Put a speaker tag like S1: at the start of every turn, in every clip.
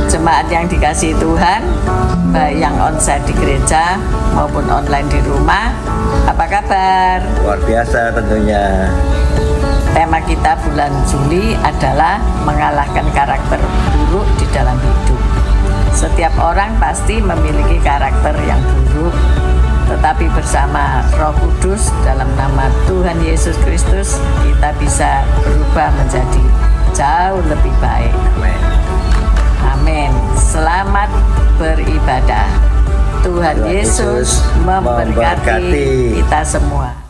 S1: Jemaat yang dikasihi Tuhan, baik yang onsite di gereja maupun online di rumah, apa kabar?
S2: Luar biasa tentunya.
S1: Tema kita bulan Juli adalah mengalahkan karakter buruk di dalam hidup. Setiap orang pasti memiliki karakter yang buruk, tetapi bersama Roh Kudus dalam nama Tuhan Yesus Kristus kita bisa berubah menjadi jauh lebih baik.
S2: Amin.
S1: Amin. Selamat beribadah. Tuhan Yesus memberkati kita semua.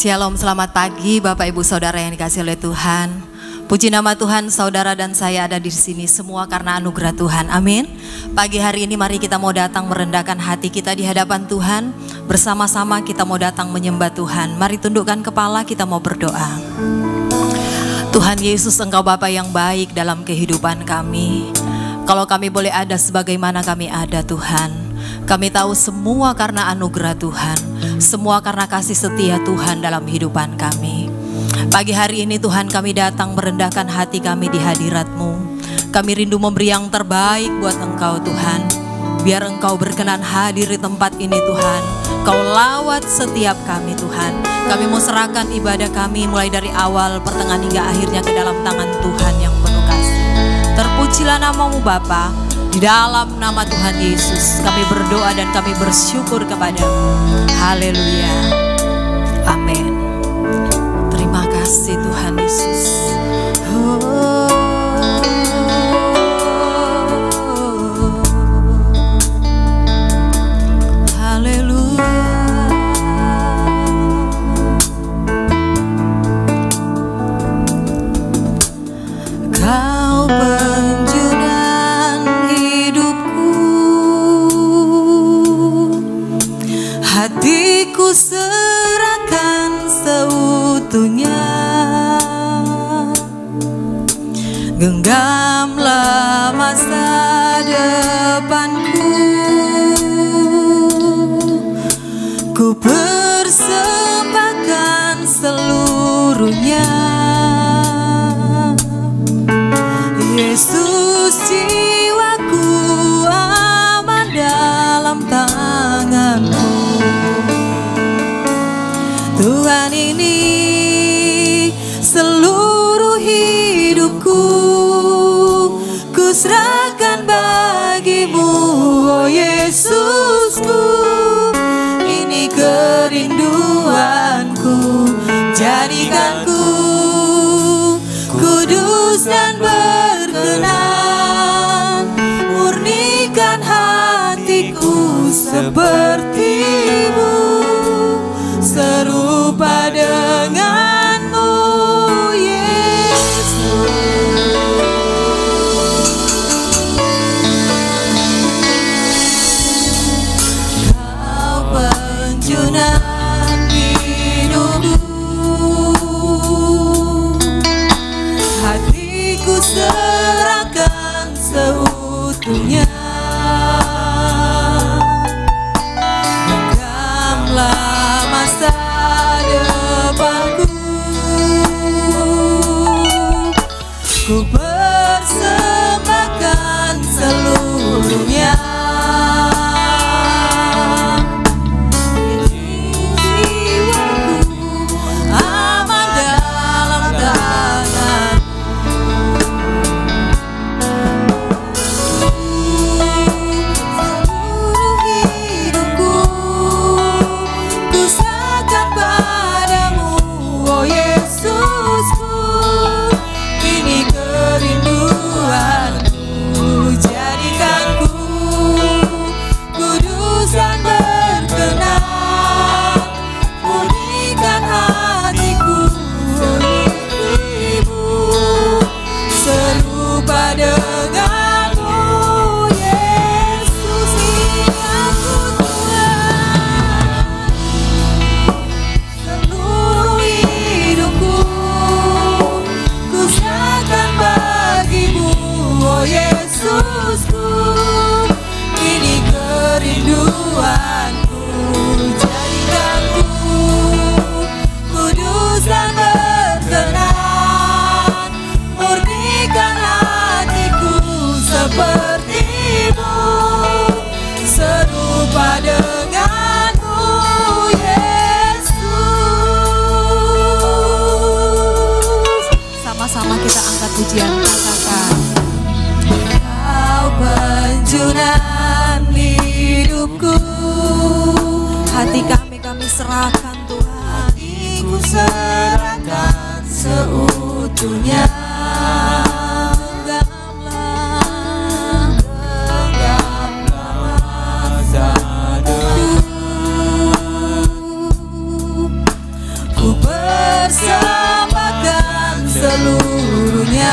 S3: Shalom, selamat pagi Bapak Ibu Saudara yang dikasihi oleh Tuhan. Puji nama Tuhan, saudara dan saya ada di sini semua karena anugerah Tuhan. Amin. Pagi hari ini mari kita mau datang merendahkan hati kita di hadapan Tuhan. Bersama-sama kita mau datang menyembah Tuhan. Mari tundukkan kepala, kita mau berdoa. Tuhan Yesus, Engkau Bapa yang baik dalam kehidupan kami. Kalau kami boleh ada sebagaimana kami ada Tuhan, kami tahu semua karena anugerah Tuhan, semua karena kasih setia Tuhan dalam kehidupan kami. Pagi hari ini Tuhan kami datang merendahkan hati kami di hadirat-Mu. Kami rindu memberi yang terbaik buat Engkau Tuhan. Biar Engkau berkenan hadir di tempat ini Tuhan. Kau lawat setiap kami Tuhan. Kami mau serahkan ibadah kami mulai dari awal, pertengahan hingga akhirnya ke dalam tangan Tuhan yang penuh kasih. Terpujilah nama-Mu Bapa. Di dalam nama Tuhan Yesus kami berdoa dan kami bersyukur kepadamu. Haleluya. Amin. Terima kasih Tuhan Yesus. Haleluya. Kau penjunan hidupku, hatiku serahkan seutuhnya. Genggamlah masa depanku, ku persembahkan seluruhnya. Yesus, jiwaku aman dalam tangan-Mu. Tuhan, ini seluruh hidupku ku serahkan bagi-Mu. Oh Yesusku, ini kerinduanku. Jadikanku kudus dan berkenan, murnikan hatiku seperti-Mu, serupa dengan-Mu Yesus. Kau penjunan hidupku, hatiku serahkan seutuhnya. Genggamlah masa depanku, ku persembahkan seluruhnya. Jiwaku aman dalam tangan. Seluruh hidupku ku serahkan padamu. Oh Yesusku, ini hati kami serahkan Tuhan.
S4: Ku serahkan seutuhnya.
S3: Persembahkan seluruhnya.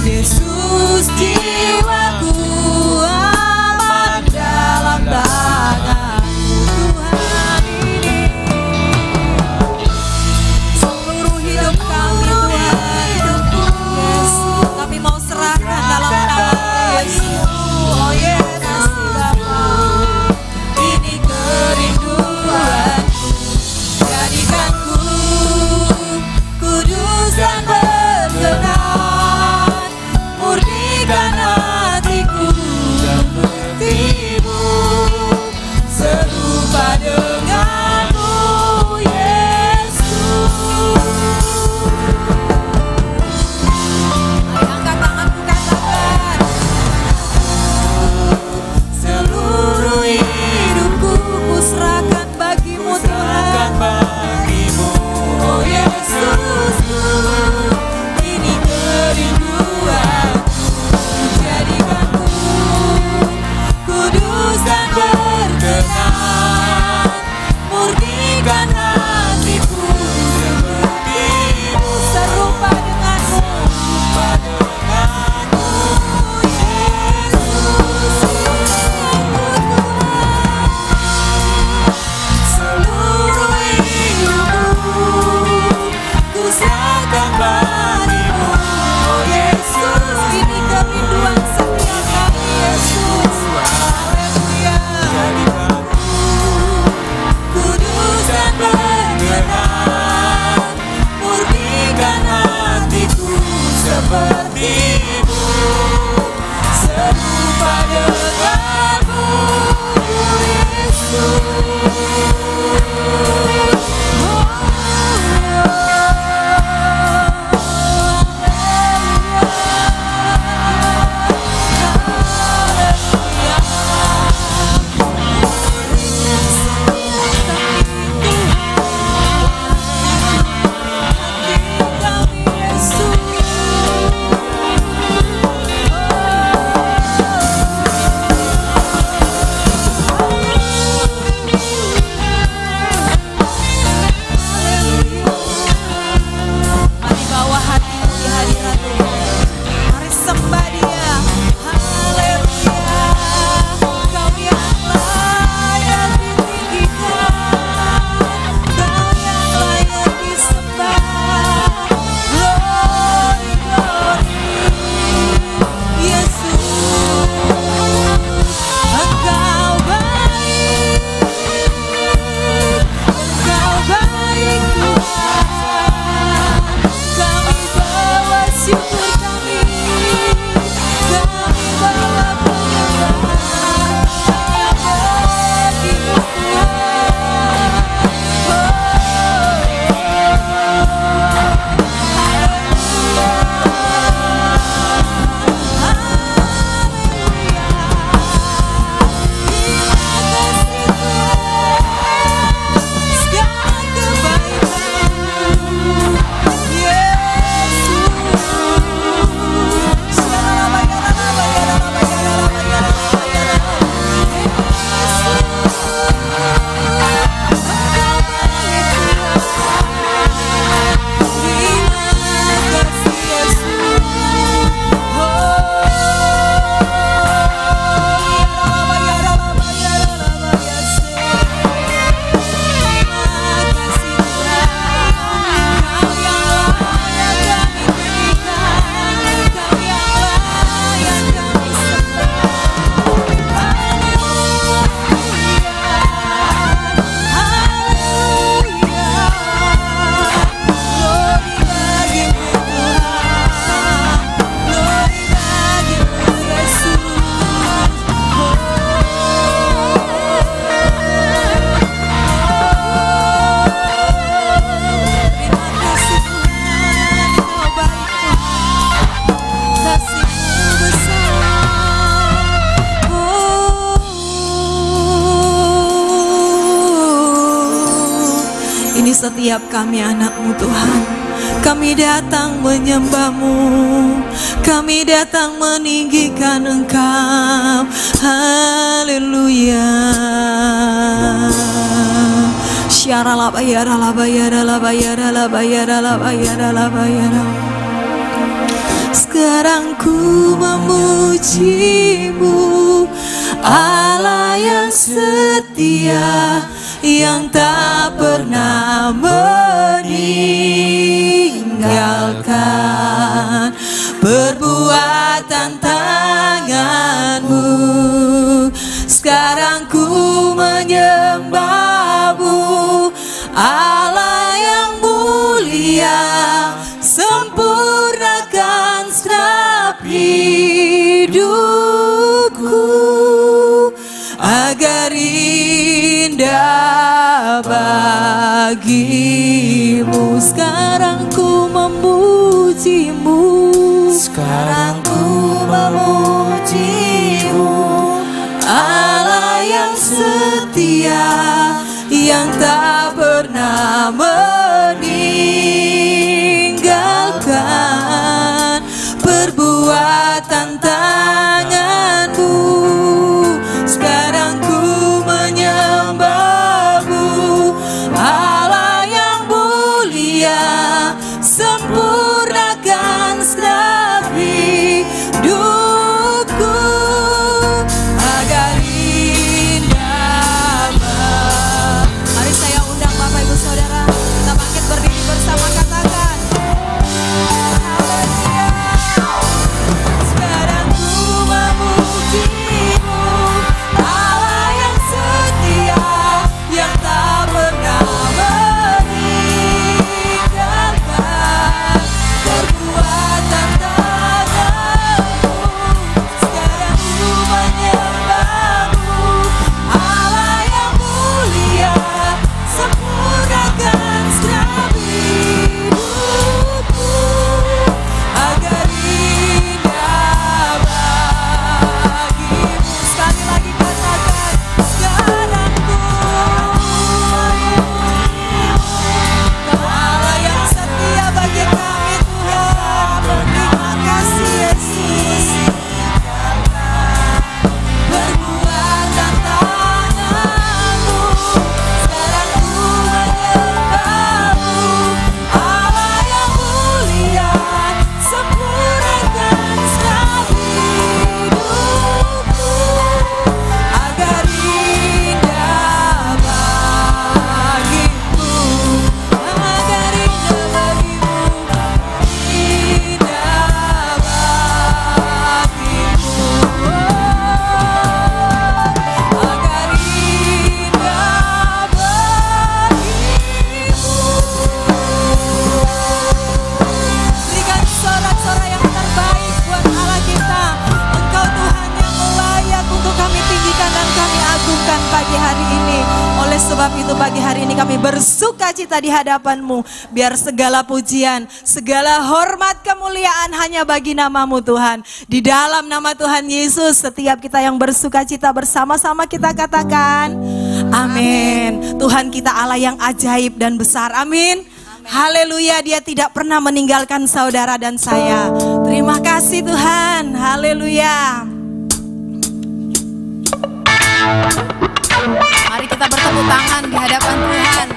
S3: Yesus, jiwaku aman dalam tangan-Mu Tuhan ini. Seluruh hidup kami Tuhan, yes, kami mau serahkan dalam tangan Yesus. Oh yes, Bapa, ini kerinduan. Jadikan ku setiap kami anak-Mu Tuhan. Kami datang menyembah-Mu, kami datang meninggikan Engkau. Haleluya. Sekarang ku memuji-Mu, Allah yang setia, yang tak pernah meninggalkan perbuatan tangan-Mu. Sekarang ku menyembah-Mu, Allah yang mulia, sempurnakan segenap hidupku agar indah bagi-Mu. Sekarang ku memuji-Mu, sekarang ku memuji-Mu, Allah yang setia, yang tak pernah meninggalkan perbuatan tangan-Mu. Sekarang ku menyembah-Mu, Allah yang mulia, sempurnakan segenap hidupku agar indah. Mari saya undang Bapak Ibu Saudara, kita bangkit berdiri bersama, katakan haleluya. Sekarang ku memuji-Mu, Allah yang setia, yang tak pernah meninggalkan perbuatan tangan-Mu. Sekarang ku menyembah-Mu, Allah yang mulia, sempurnakan segenap hidupku agar indah bagi-Mu. Sekali lagi katakan, sekarang ku memuji-Mu, Allah yang setia bagi kami Tuhan. Terima kasih Yesus. Perbuatan tangan-Mu, sekarang ku menyembah-Mu, Allah yang mulia, sempurnakan segenap hidupku agar indah bagi-Mu, agar indah bagi-Mu, indah bagi-Mu, agar indah bagi-Mu. Berikan sorak-sorai yang terbaik buat Allah kita. Engkau Tuhan yang layak untuk kami tinggikan dan kami agungkan pagi hari ini. Oleh sebab itu pagi hari ini kami bersuka cita di hadapan-Mu. Biar segala pujian, segala hormat, kemuliaan hanya bagi nama-Mu Tuhan. Di dalam nama Tuhan Yesus, setiap kita yang bersuka cita bersama-sama kita katakan amin. Tuhan kita Allah yang ajaib dan besar, amin. Haleluya, Dia tidak pernah meninggalkan saudara dan saya. Terima kasih Tuhan, haleluya. Mari kita bertepuk tangan di hadapan Tuhan.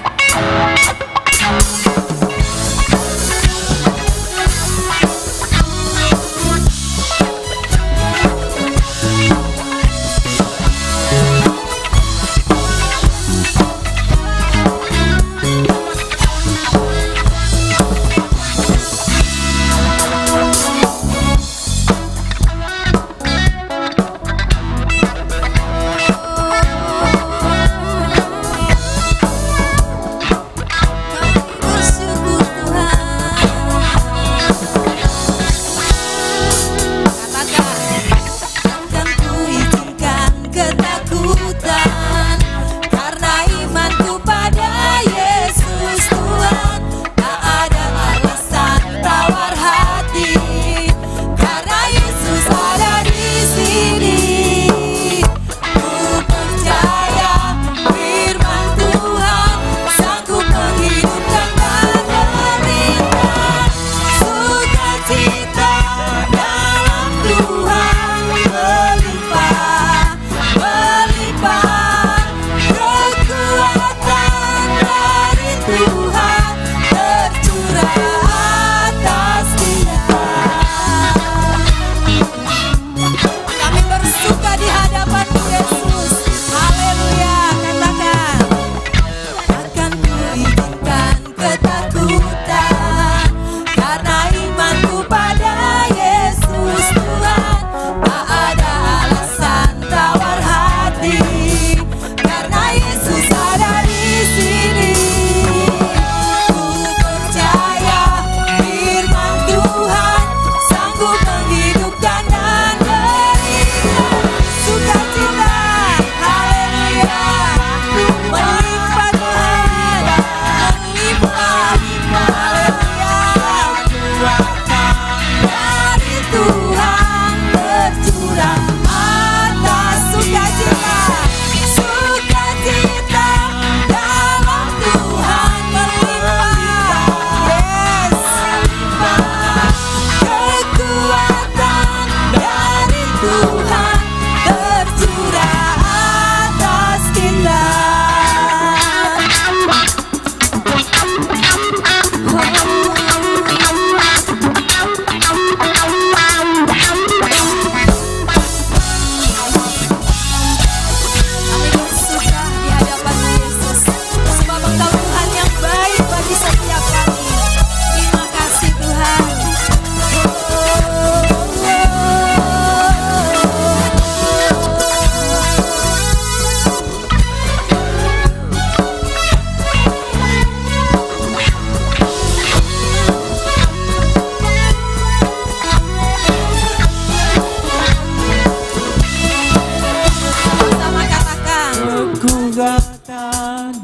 S4: Aku kata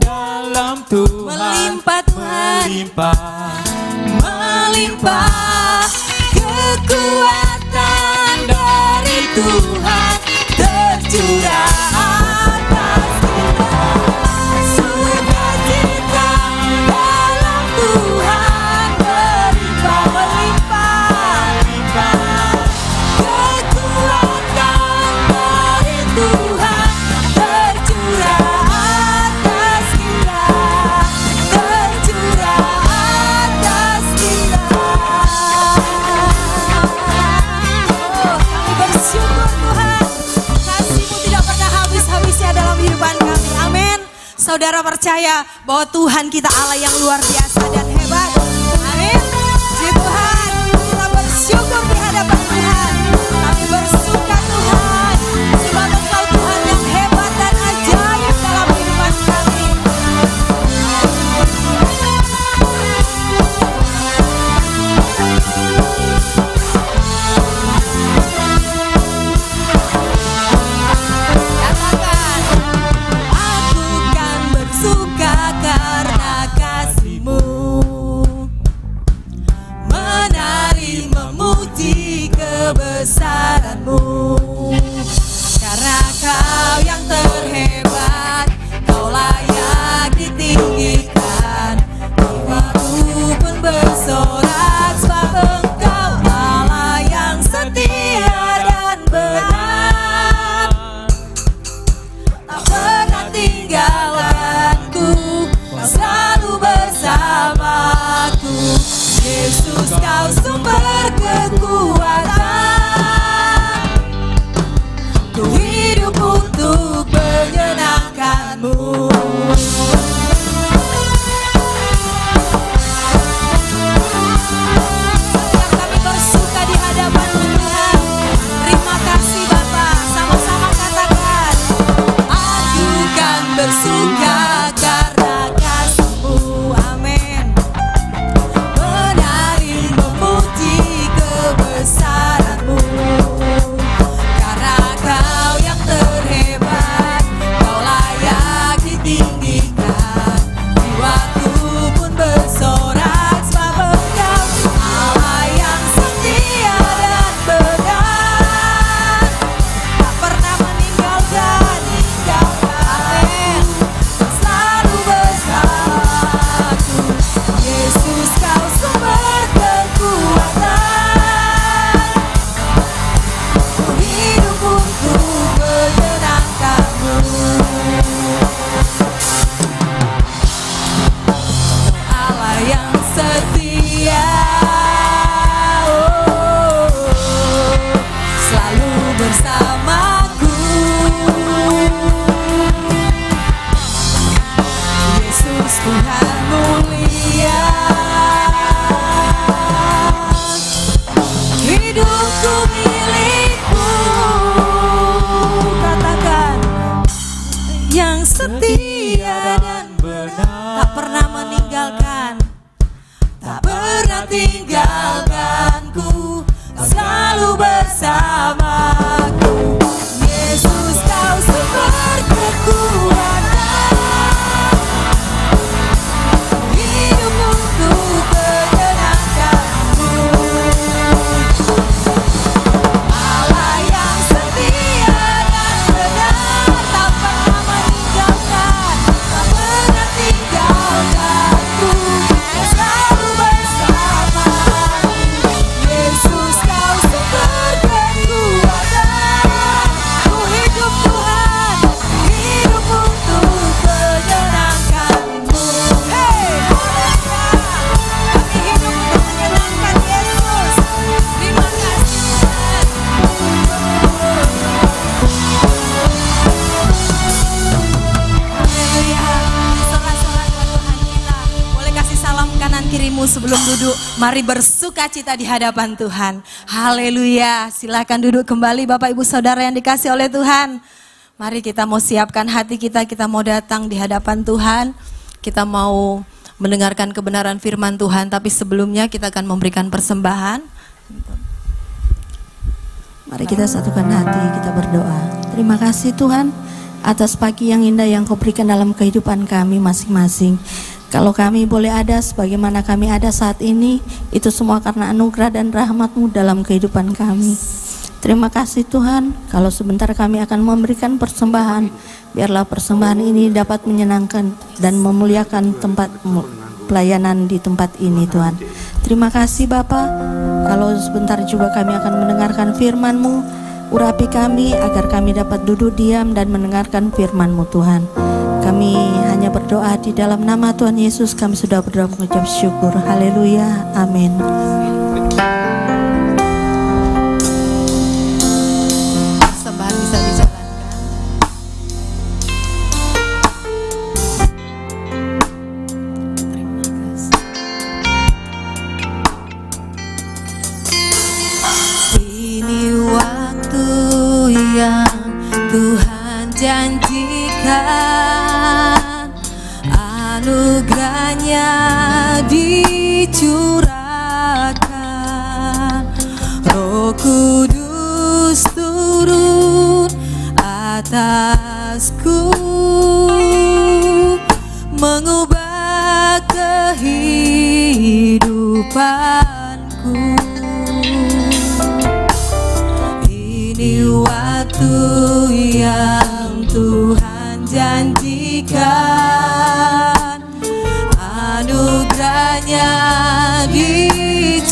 S4: dalam Tuhan
S3: Melimpah Tuhan,
S4: melimpah kekuatan dari Tuhan tercurah atas kita. Sukacita dalam Tuhan melimpah, kekuatan dari Tuhan tercurah atas kita, tercurah atas kita.
S3: oh kami bersyukur Tuhan, kasih-Mu tidak pernah habis-habisnya dalam kehidupan kami. Amin. Saudara percaya bahwa Tuhan kita Allah yang luar biasa dan hebat. Amin. Puji Tuhan, kita bersyukur di hadapan Tuhan. Kami bersuka Tuhan, sebab Engkau Tuhan yang hebat dan ajaib dalam kehidupan kami. Katakan, aku kan bersuka karena kasih-Mu, menari memuji kebesaran-Mu, karena Kau yang terhebat, Kau layak ditinggikan, jiwaku pun bersorak sebab Engkau Allah yang setia dan benar, tak pernah tinggalkanku, Kau selalu bersamaku. Yesus, Kau sumber kekuatan, ku hidup untuk menyenangkan-Mu. Kami bersuka di hadapan Tuhan. Terima kasih Bapa. Sama-sama katakan, aku kan bersuka karena kasih-Mu. Amin. Menari memuji kebesaran-Mu, karena Kau yang terhebat, Kau layak ditinggikan, jiwaku pun bersorak sebab Engkau Allah yang setia dan benar, tak pernah meninggalkan, amin, selalu bersamaku. Yesus, Kau sumber kekuatan, ku hidup untuk menyenangkan-Mu. Allah yang setia, selalu bersamaku. Yesus Tuhan mulia, hidupku milik-Mu. Katakan, yang setia dan benar, tak pernah meninggalkan, tak pernah tinggalkanku, selalu bersamaku. Yesus, Kau sumber kekuatan, hidup untuk menyenangkan-Mu. Allah yang setia dan benar, tak pernah meninggalkan, tak pernah tinggalkanku, selalu bersamaku. Yesus, Kau sumber kekuatan, ku hidup Tuhan, hidup untuk menyenangkan-Mu. Hey, haleluya, kami hidup untuk menyenangkan Yesus. Terima kasih Tuhan. Haleluya, sorak-sorai buat Tuhan kita. Boleh kasih salam kanan kirimu sebelum duduk. Mari bersuka cita di hadapan Tuhan. Haleluya, silakan duduk kembali Bapak Ibu Saudara yang dikasih oleh Tuhan. Mari kita mau siapkan hati kita mau datang di hadapan Tuhan. Kita mau mendengarkan kebenaran firman Tuhan, tapi sebelumnya kita akan memberikan persembahan. Mari kita satukan hati, kita berdoa. Terima kasih Tuhan,
S5: atas pagi yang indah yang Kau berikan dalam kehidupan kami masing-masing. Kalau kami boleh ada sebagaimana kami ada saat ini, itu semua karena anugerah dan rahmat-Mu dalam kehidupan kami. Terima kasih Tuhan, kalau sebentar kami akan memberikan persembahan, biarlah persembahan ini dapat menyenangkan dan memuliakan tempat pelayanan di tempat ini Tuhan. Terima kasih Bapa, kalau sebentar juga kami akan mendengarkan firman-Mu, urapi kami agar kami dapat duduk diam dan mendengarkan firman-Mu Tuhan. Kami hanya berdoa di dalam nama Tuhan Yesus, kami sudah berdoa mengucap syukur. Haleluya, amin.
S3: Persembahan bisa dijalankan. Terima kasih. Ini waktu yang Tuhan janjikan, anugerahnya dicurahkan, Roh Kudus turun atasku, mengubah kehidupanku. Ini waktu yang Tuhan janjikan, anugerahnya dicurahkan,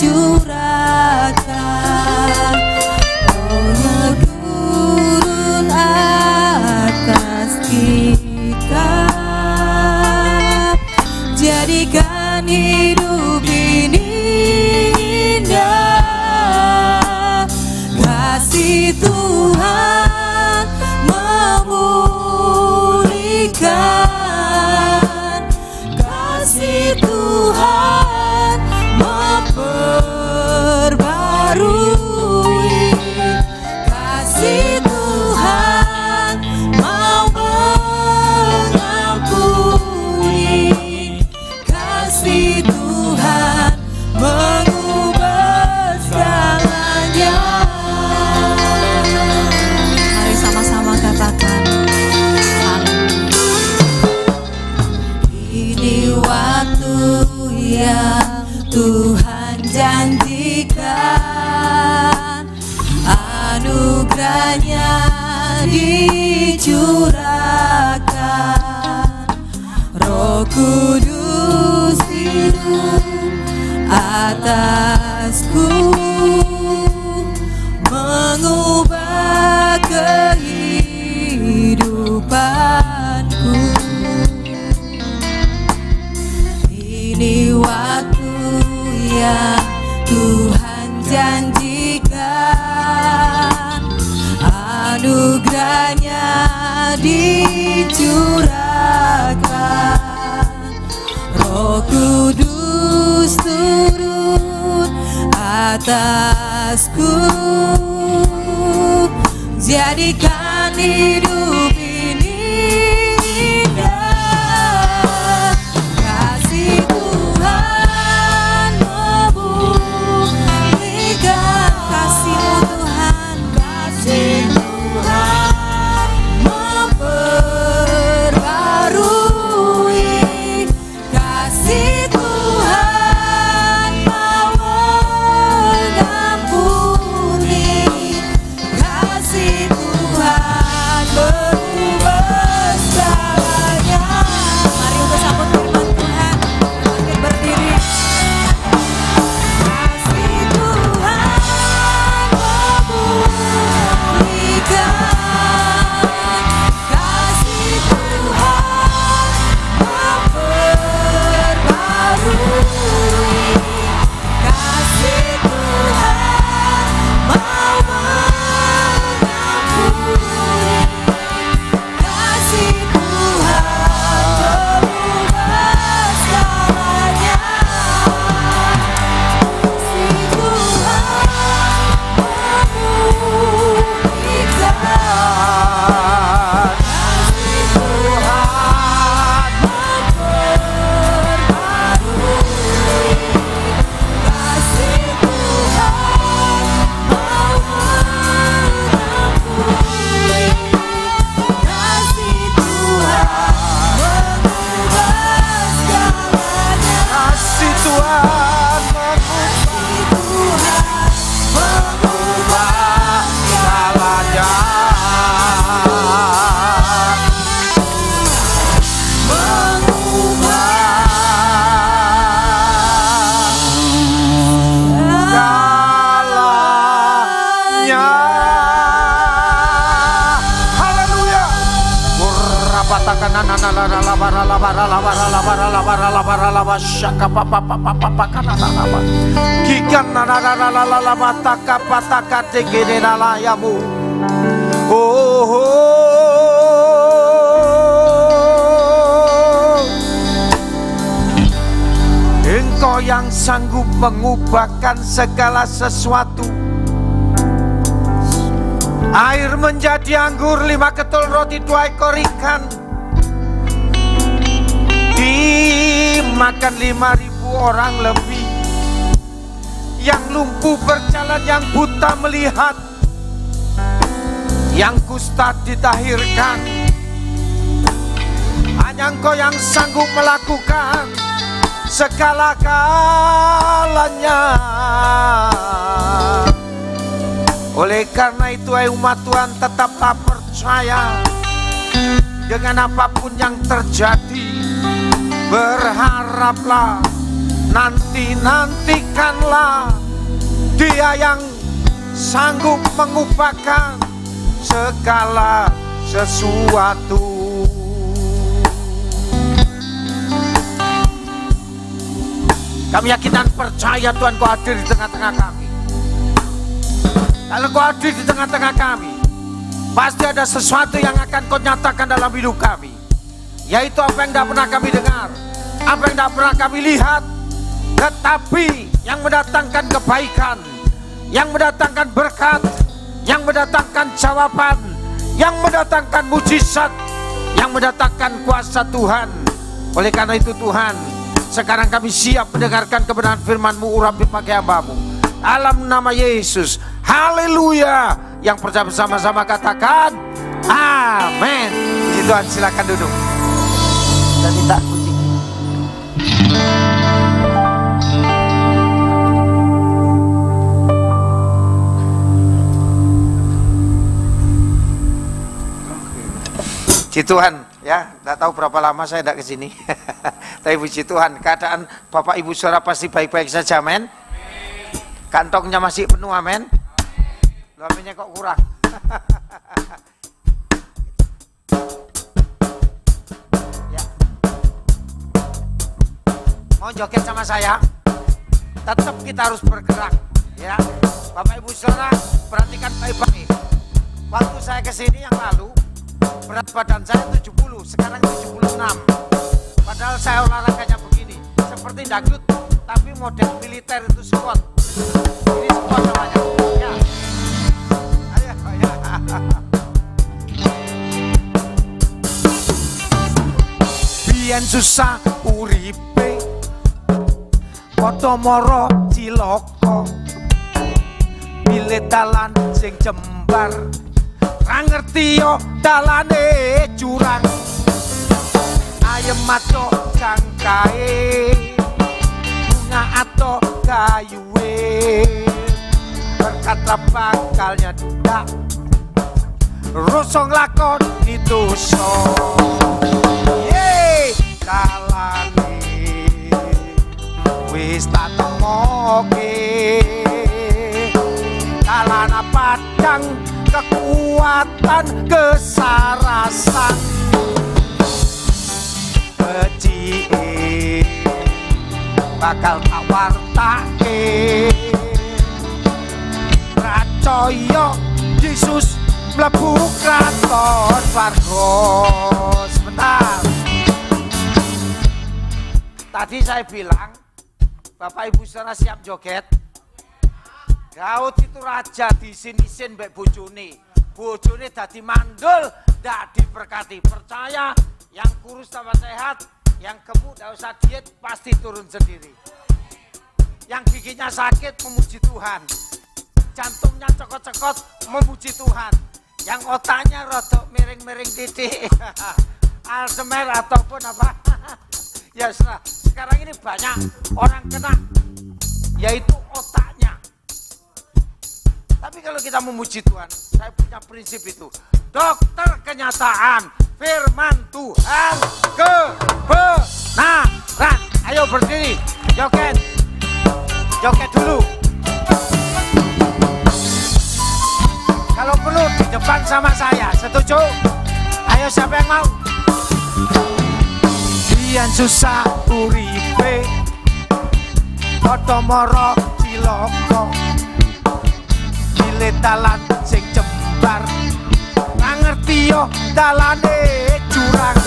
S3: Roh-Nya turun atas kita, jadikan hidup ini indah. Kasih Tuhan memulihkan, kasih Tuhan memperbarui, kasih Tuhan mau mengampuni, kasih Tuhan mengubah segalanya. Mari sama-sama katakan, ini waktu yang Tuhan janjikan, anugerahnya dicurahkan, Roh Kudus turun atasku, mengubah kehidupanku. Ini waktu yang Tuhan janjikan, anugerahnya dicurahkan, Roh Kudus turun atasku, jadikan hidup ini indah. Kasih Tuhan memulihkan, kasih-Mu Tuhan, kasih Tuhan memperbarui, kasih Tuhan mau mengampuni, kasih Tuhan
S6: Engkau yang sanggup mengubahkan segala sesuatu. Air menjadi anggur, 5 ketul roti, 2 ekor ikan. Dimakan 5.000 orang lebih. Yang lumpuh berjalan, yang buta melihat, yang kusta ditahirkan. Hanya Engkau yang sanggup melakukan segala-galanya. Oleh karena itu, umat Tuhan, tetaplah percaya dengan apapun yang terjadi. Berharaplah, nantikanlah Dia yang sanggup mengubahkan segala sesuatu. Kami yakin dan percaya Tuhan, Kau hadir di tengah-tengah kami. Kalau Kau hadir di tengah-tengah kami, pasti ada sesuatu yang akan Kau nyatakan dalam hidup kami. Yaitu apa yang tidak pernah kami dengar, apa yang tidak pernah kami lihat, tetapi yang mendatangkan kebaikan, yang mendatangkan berkat, yang mendatangkan jawaban, yang mendatangkan mujizat, yang mendatangkan kuasa Tuhan. Oleh karena itu Tuhan, sekarang kami siap mendengarkan kebenaran firman-Mu, urapi pakai hamba-Mu. Dalam nama Yesus, haleluya. Yang percaya bersama-sama katakan amin. Puji Tuhan, silakan duduk. Dan minta kucing. Puji Tuhan, ya, tidak tahu berapa lama saya tidak ke sini. Tapi puji Tuhan, keadaan Bapak Ibu Saudara pasti baik-baik saja, amin. Kantongnya masih penuh, amin. Aminnya kok kurang. Ya. Mau joget sama saya? Tetap kita harus bergerak, ya. Bapak Ibu Saudara, perhatikan baik-baik. Waktu saya ke sini yang lalu, berat badan saya 70, sekarang 76. Padahal saya olahraganya begini, seperti dangdut, tapi model militer itu squat. Ini squat namanya, ya. Ayo, ya. Biyen susah uripe, padha mara cilaka. Milih dalan sing jembar, ra ngerti yo dalane curang. Ayem maco cangkae, bunga atau kayuwe, berkata bakalnya dak, rusong lakon itu so. Yeay, dalane wis tak temoke, dalana padang kekuatan kesarasan. Becike bakal tak wartake, percaya Yesus mlebu kraton warga. Sebentar, tadi saya bilang Bapak Ibu Saudara siap joget. Daud itu raja disin-isin mbek bojone. Bojone dadi mandul, ndak diberkati. Percaya, yang kurus tambah sehat, yang gemuk ndak usah diet, pasti turun sendiri. Yang giginya sakit memuji Tuhan, jantungnya cekot-cekot memuji Tuhan, yang otaknya rodok miring-miring titik, Alzheimer ataupun apa. Ya sekarang ini banyak orang kena, yaitu otaknya. Tapi kalau kita memuji Tuhan, saya punya prinsip itu. Dokter kenyataan, firman Tuhan kebenaran. Ayo berdiri, joget. Joget dulu. Kalau perlu di depan sama saya, setuju? Ayo siapa yang mau? Biyen susah uripe padha mara cilaka milih dalan sing jembar ra ngerti yo dalane jurang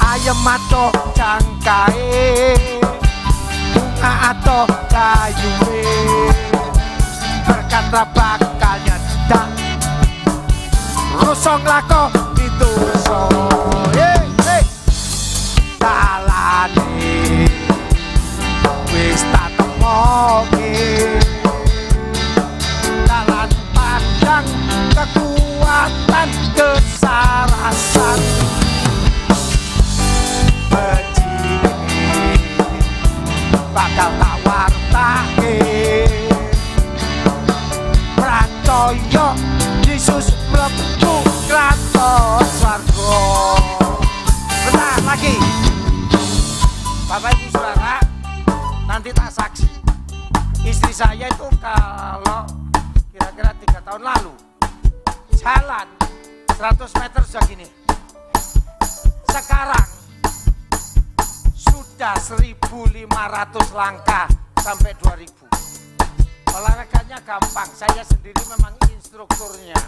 S6: ayem ato cangkae bunga ato kayuwe berkata bakal nyedak rusong lako itu so dalane wis tak temoke dalan padang kekuatan kesarasan bajine bakal tak wartake pracaya Yesus mlebu kraton swarga. Bentar lagi Bapak Ibu Saudara, nanti tak saksi. Istri saya itu kalau kira-kira 3 tahun lalu jalan 100 meter sudah gini. Sekarang sudah 1.500 langkah sampai 2.000. Olahraganya gampang, saya sendiri memang instrukturnya.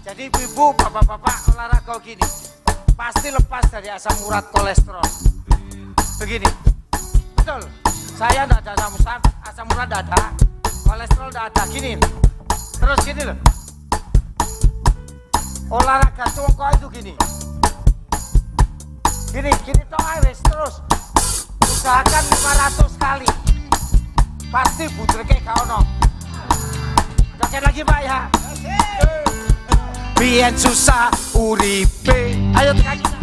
S6: Jadi ibu, bapak-bapak olahraga gini, pasti lepas dari asam urat kolesterol. Begini, betul. Saya tidak ada asam urat tidak ada, kolesterol tidak ada. Gini, terus gini loh. Olahraga congkok itu gini. Gini toh wes terus. Usahakan 500 kali. Pasti budreke gak ono. Joget lagi Pak ya. Biyen susah uripe. Ayo tekan kita.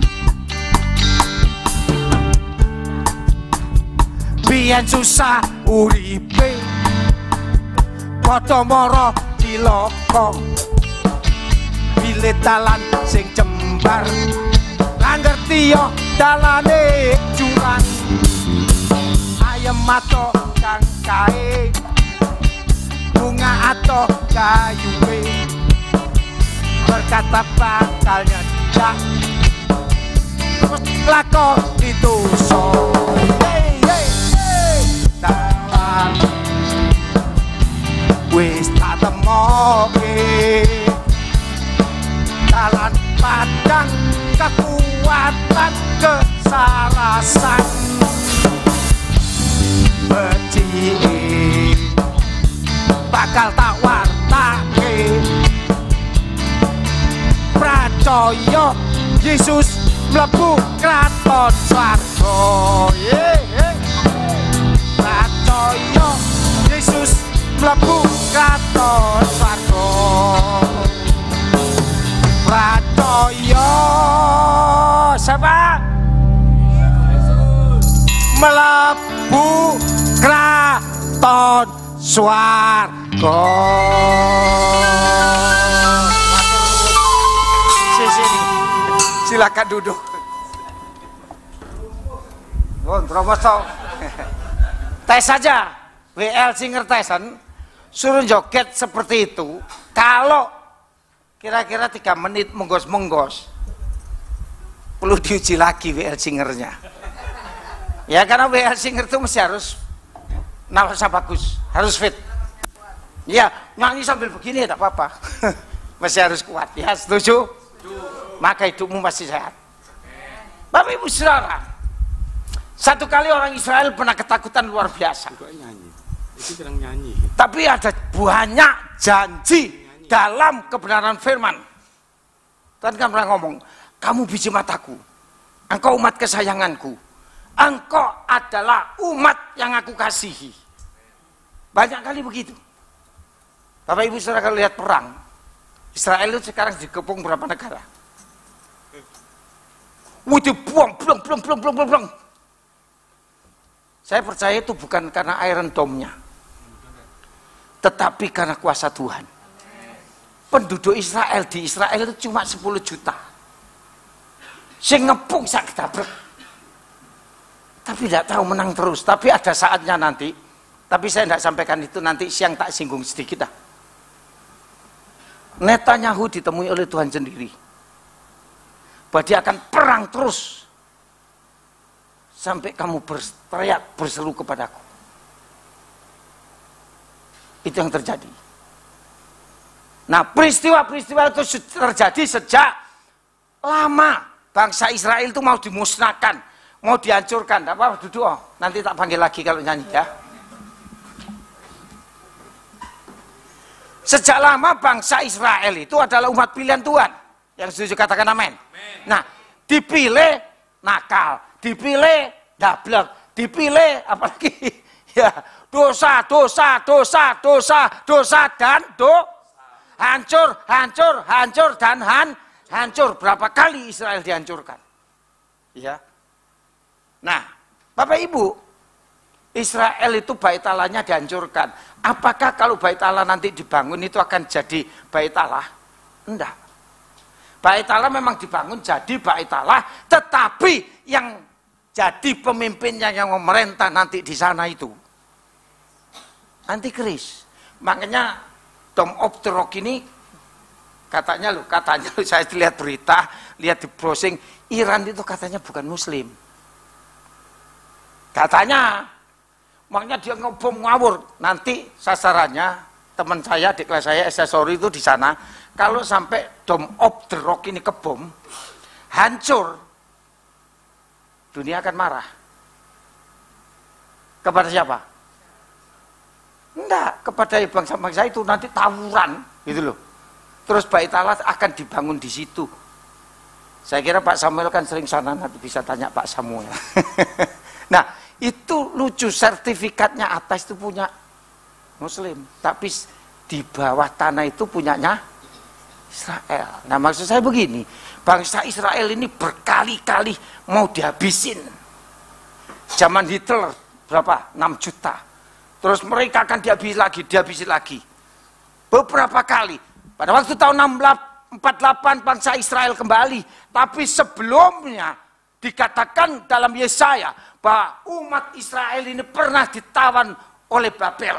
S6: Biyen susah uripe padha mara cilaka milih dalan sing jembar ra ngerti yo dalane jurang ayem ato cangkae bunga ato kayuwe berkata bakal nyedak terus lako dituso dalan wis tak temoke dalan padang kekuatan kesarasan becike bakal tak wartake pracaya Yesus mlebu kraton swarga pracaya Yesus mlebu kraton swarga pracaya siapa mlebu kraton swarga. Sini silakan duduk. Promoso tes saja WL Singer Tyson suruh joget seperti itu. Kalau kira-kira 3 menit menggos-menggos perlu diuji lagi WL Singernya ya, karena WL Singer itu mesti harus nafasnya bagus, harus fit ya, nyanyi sambil begini ya tak apa-apa masih harus kuat ya, setuju? Maka hidupmu masih sehat. Bapak Ibu Saudara, satu kali orang Israel pernah ketakutan luar biasa. Tapi ada banyak janji dalam kebenaran firman. Tuhan kan pernah ngomong, kamu biji mataku, engkau umat kesayanganku, engkau adalah umat yang aku kasihi. Banyak kali begitu. Bapak Ibu Saudara, kalau lihat perang Israel itu sekarang dikepung berapa negara? Wuih, blong. Saya percaya itu bukan karena Iron Dome-nya, tetapi karena kuasa Tuhan. Penduduk Israel di Israel itu cuma 10 juta. Sing ngepung sak dabrek. Tapi tidak tahu menang terus. Tapi ada saatnya nanti. Tapi saya tidak sampaikan itu, nanti siang tak singgung sedikit dah. Netanyahu ditemui oleh Tuhan sendiri bahwa dia akan perang terus sampai kamu berteriak, berseru kepadaku. Itu yang terjadi. Nah, peristiwa-peristiwa itu terjadi sejak lama. Bangsa Israel itu mau dimusnahkan, mau dihancurkan. Apa duduk? Oh, nanti tak panggil lagi kalau nyanyi ya. Sejak lama bangsa Israel itu adalah umat pilihan Tuhan. Yang setuju katakan amin. Nah, dipilih nakal, dipilih dablek, dipilih apalagi ya dosa dan hancur dan hancur. Berapa kali Israel dihancurkan? Ya. Nah, Bapak Ibu, Israel itu bait Allahnya dihancurkan. Apakah kalau bait Allah nanti dibangun itu akan jadi bait Allah? Enggak. Bait Allah memang dibangun jadi bait Allah, tetapi yang jadi pemimpinnya yang memerintah nanti di sana itu antikris. Makanya Dome of the Rock ini katanya saya lihat berita, lihat di browsing, Iran itu katanya bukan muslim. Katanya, makanya dia ngebom ngawur. Nanti sasarannya teman saya di kelas saya Esesori itu di sana. Kalau sampai Dome of the Rock ini kebom, hancur, dunia akan marah. Kepada siapa? Enggak, kepada bangsa-bangsa itu nanti tawuran, gitu loh. Terus bait Allah akan dibangun di situ. Saya kira Pak Samuel kan sering sana, nanti bisa tanya Pak Samuel. Nah, itu lucu, sertifikatnya atas itu punya Muslim, tapi di bawah tanah itu punyanya Israel. Nah, maksud saya begini, bangsa Israel ini berkali-kali mau dihabisin. Zaman Hitler berapa? 6 juta. Terus mereka akan dihabisi lagi. Beberapa kali. Pada waktu tahun 48 bangsa Israel kembali. Tapi sebelumnya dikatakan dalam Yesaya bahwa umat Israel ini pernah ditawan oleh Babel.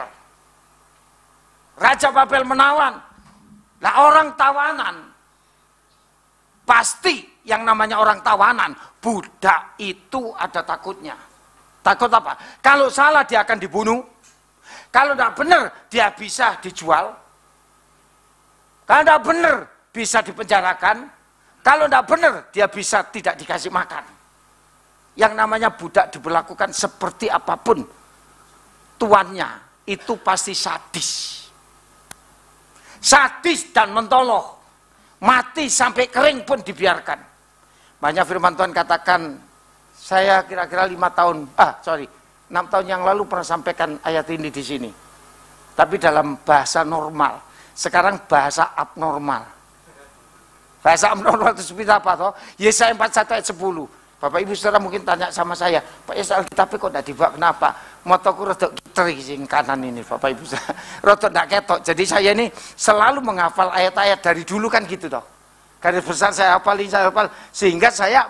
S6: Raja Babel menawan. Nah, orang tawanan, pasti yang namanya orang tawanan, budak itu ada takutnya. Takut apa? Kalau salah dia akan dibunuh. Kalau tidak benar dia bisa dijual. Kalau tidak benar bisa dipenjarakan. Kalau tidak benar dia bisa tidak dikasih makan. Yang namanya budak diberlakukan seperti apapun tuannya, itu pasti sadis. Sadis dan mentoloh, mati sampai kering pun dibiarkan. Banyak firman Tuhan katakan, saya kira-kira 6 tahun yang lalu pernah sampaikan ayat ini di sini. Tapi dalam bahasa normal. Sekarang bahasa abnormal. Bahasa abnormal itu seperti apa toh? Yesaya 41 ayat 10. Bapak Ibu Saudara mungkin tanya sama saya, Pak Yesaya Alkitab kok tidak dibawa, kenapa? Motoku rodok kiteri sing kanan ini, Bapak Ibu Saudara. Rodok tidak ketok. Jadi saya ini selalu menghafal ayat-ayat dari dulu kan gitu toh. Garis besar saya hafal, sehingga saya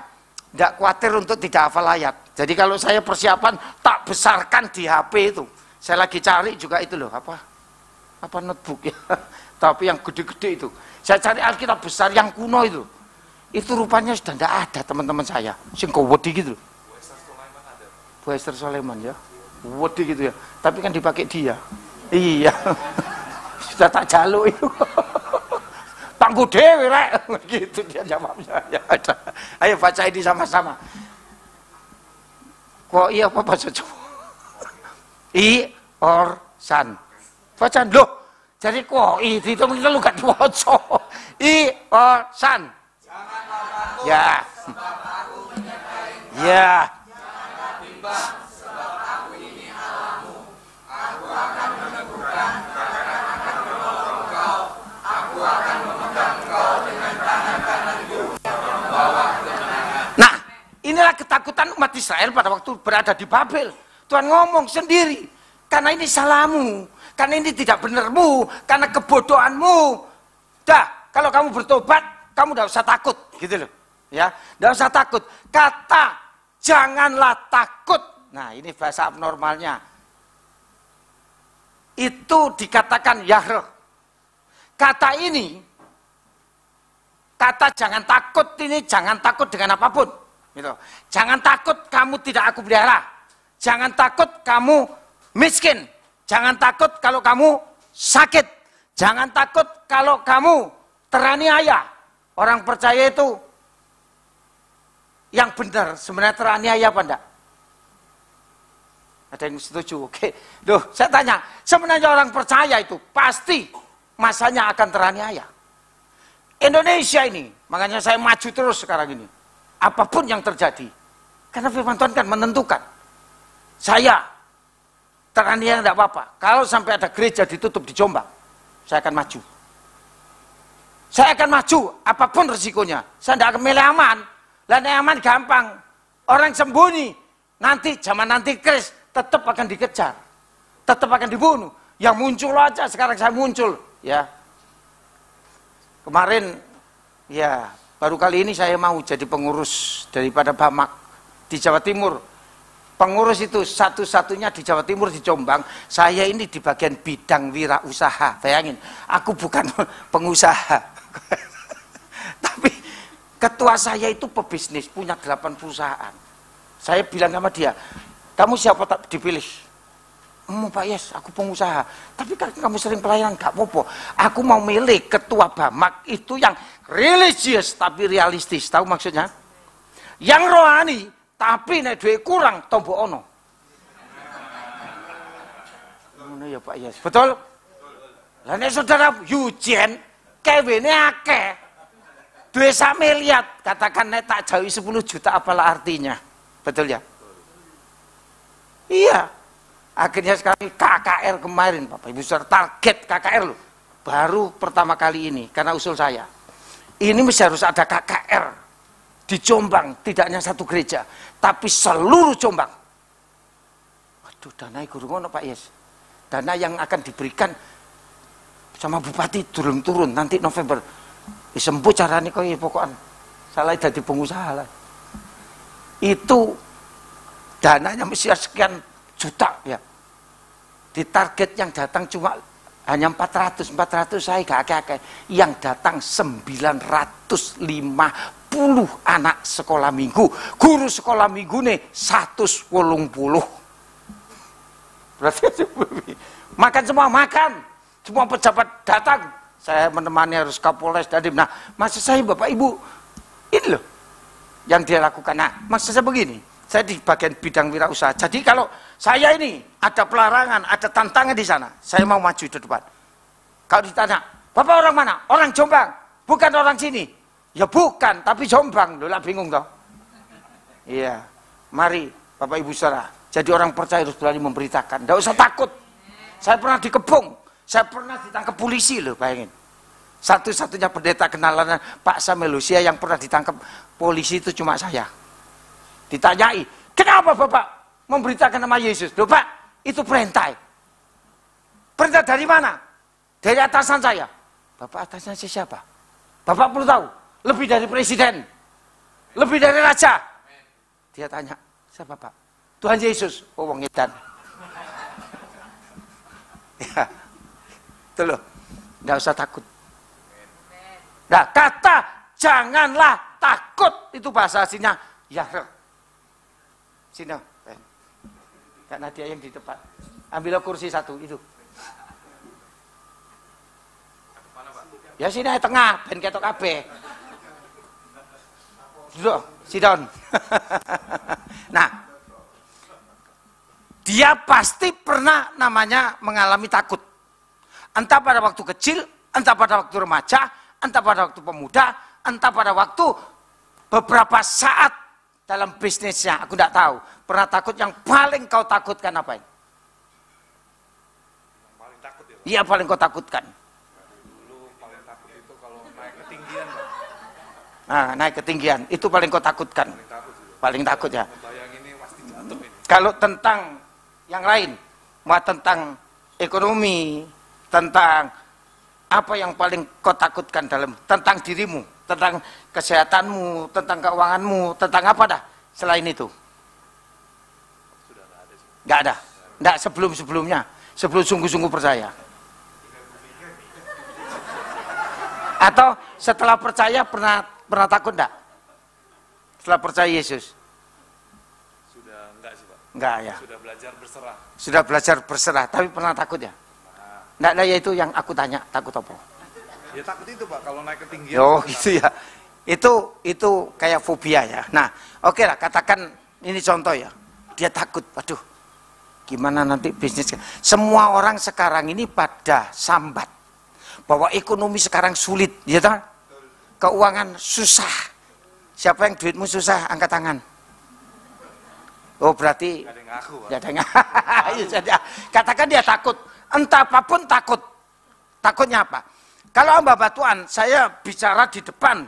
S6: tidak khawatir untuk tidak hafal ayat. Jadi kalau saya persiapan tak besarkan di HP itu. Saya lagi cari juga itu loh, apa notebook ya. Tapi yang gede-gede itu. Saya cari Alkitab besar yang kuno itu. Itu rupanya sudah tidak ada teman-teman saya. Sing wedi gitu. Bu Esther Soleman ya. Wedi gitu ya. Tapi kan dipakai dia. Iya. Sudah tak jaluk itu. Tangguh dewe rek. Gitu dia jawabnya. Ya, ada. Ayo baca ini sama-sama. Kok iya apa bahasa Jawa? I or san. Bacaan loh. Jadi kok itu mungkin lu gak diwaca. I or san. Ya. Ya. Nah, inilah ketakutan umat Israel pada waktu berada di Babel. Tuhan ngomong sendiri, karena ini salahmu, karena ini tidak benarmu, karena kebodohanmu. Dah, kalau kamu bertobat, kamu tidak usah takut, gitu loh. Ya, tidak usah takut. Kata janganlah takut. Nah, ini bahasa abnormalnya. Itu dikatakan Yahre. Kata ini, kata jangan takut ini jangan takut dengan apapun. Gitu. Jangan takut kamu tidak aku pelihara. Jangan takut kamu miskin. Jangan takut kalau kamu sakit. Jangan takut kalau kamu teraniaya. Orang percaya itu yang benar sebenarnya teraniaya apa enggak? Ada yang setuju? Oke. Duh, saya tanya, sebenarnya orang percaya itu pasti masanya akan teraniaya. Indonesia ini, makanya saya maju terus sekarang ini. Apapun yang terjadi. Karena firman Tuhan kan menentukan. Saya teraniaya enggak apa-apa. Kalau sampai ada gereja ditutup di Jombang, saya akan maju. Saya akan maju, apapun resikonya. Saya tidak akan milih aman. Dan aman gampang. Orang sembunyi. Nanti, zaman nanti Kris, tetap akan dikejar. Tetap akan dibunuh. Yang muncul aja, sekarang saya muncul. Ya. Kemarin, ya, baru kali ini saya mau jadi pengurus daripada Bamak di Jawa Timur. Pengurus itu satu-satunya di Jawa Timur, di Jombang. Saya ini di bagian bidang wirausaha. Bayangin, aku bukan pengusaha. Tapi ketua saya itu pebisnis, punya 8 perusahaan. Saya bilang sama dia, kamu siapa tak dipilih? Pak Yes, aku pengusaha. Tapi kan kamu sering pelayanan, gak apa-apa. Aku mau milih ketua Bamak itu yang religius tapi realistis. Tahu maksudnya? Yang rohani tapi nek duwe kurang tombo ono. Ngono ya Pak Yes. Betul? Lah nek saudara Yujen kewene akeh. Duwe sak miliar, katakan nek tak jauhi 10 juta apalah artinya. Betul ya? Iya. Akhirnya sekarang KKR kemarin Bapak Ibu Saudara, target KKR loh. Baru pertama kali ini karena usul saya. Ini mesti harus ada KKR di Jombang, tidak hanya satu gereja, tapi seluruh Jombang. Waduh, dana guru ngono Pak Yes. Dana yang akan diberikan sama bupati turun-turun nanti November. Disembuh caranya kok pokoknya salah jadi pengusaha lah. Itu dananya mesti sekian juta ya. Di target yang datang cuma hanya 400 saya gak akeh-akeh. Yang datang 950 anak sekolah minggu. Guru sekolah minggu nih 180. Berarti makan semua makan. Semua pejabat datang. Saya menemani harus Kapolres Dandim. Nah, maksud saya Bapak Ibu, ini loh yang dia lakukan. Nah, maksud saya begini, saya di bagian bidang wirausaha. Jadi kalau saya ini ada pelarangan, ada tantangan di sana, saya mau maju di depan. Kalau ditanya, Bapak orang mana? Orang Jombang, bukan orang sini. Ya bukan, tapi Jombang. Loh lah bingung toh. Iya, mari Bapak Ibu Saudara, jadi orang percaya harus berani memberitakan. Tidak usah takut. Saya pernah dikepung. Saya pernah ditangkap polisi loh, bayangin. Satu-satunya pendeta kenalan Pak Samelusia yang pernah ditangkap polisi itu cuma saya. Ditanyai, kenapa Bapak memberitakan nama Yesus? Loh Pak, itu perintah. Perintah dari mana? Dari atasan saya. Bapak atasnya siapa? Bapak perlu tahu, lebih dari presiden. Lebih dari raja. Dia tanya, siapa Pak? Tuhan Yesus. Oh, wong edan. Ya. Itu loh, nggak usah takut. Nah, kata janganlah takut itu bahasa aslinya ya. Sini, Kak Nadia yang di depan. Ambil kursi satu itu. Ya sini tengah, ben ketok kabeh. Duduk, sit down. Nah, dia pasti pernah namanya mengalami takut. Entah pada waktu kecil, entah pada waktu remaja, entah pada waktu pemuda, entah pada waktu beberapa saat dalam bisnisnya. Aku tidak tahu. Pernah takut yang paling kau takutkan apa ini?
S7: Paling takut ya?
S6: Iya, paling kau takutkan.
S7: Dulu paling takut itu kalau naik ketinggian.
S6: Nah, naik ketinggian. Itu paling kau takutkan.
S7: Paling takut juga.
S6: Paling takut ya.
S7: Bayang ini pasti jatuh ini.
S6: Kalau tentang yang lain, mau tentang ekonomi, tentang apa yang paling kau takutkan tentang dirimu, tentang kesehatanmu, tentang keuanganmu, tentang apa dah selain itu?
S7: Sudah nggak ada sih.
S6: Nggak ada, nggak sebelum-sebelumnya, sebelum sungguh-sungguh percaya. Atau setelah percaya pernah takut nggak? setelah percaya Yesus?
S7: Sudah enggak sih Pak.
S6: Enggak ya.
S7: Sudah belajar berserah.
S6: Sudah belajar berserah, tapi pernah takut ya? Enggak ada ya, itu yang aku tanya, takut apa?
S7: Ya takut itu Pak, kalau naik ketinggian.
S6: Oh gitu ya. Itu kayak fobia ya. Nah, oke lah, katakan ini contoh ya. Dia takut, aduh, gimana nanti bisnis. Semua orang sekarang ini pada sambat bahwa ekonomi sekarang sulit, ya kan? Keuangan susah. Siapa yang duitmu susah, angkat tangan. Oh berarti
S7: Gak ada yang ngaku Pak.
S6: ya katakan dia takut, entah apapun takut. Takutnya apa? Kalau hamba Tuhan, saya bicara di depan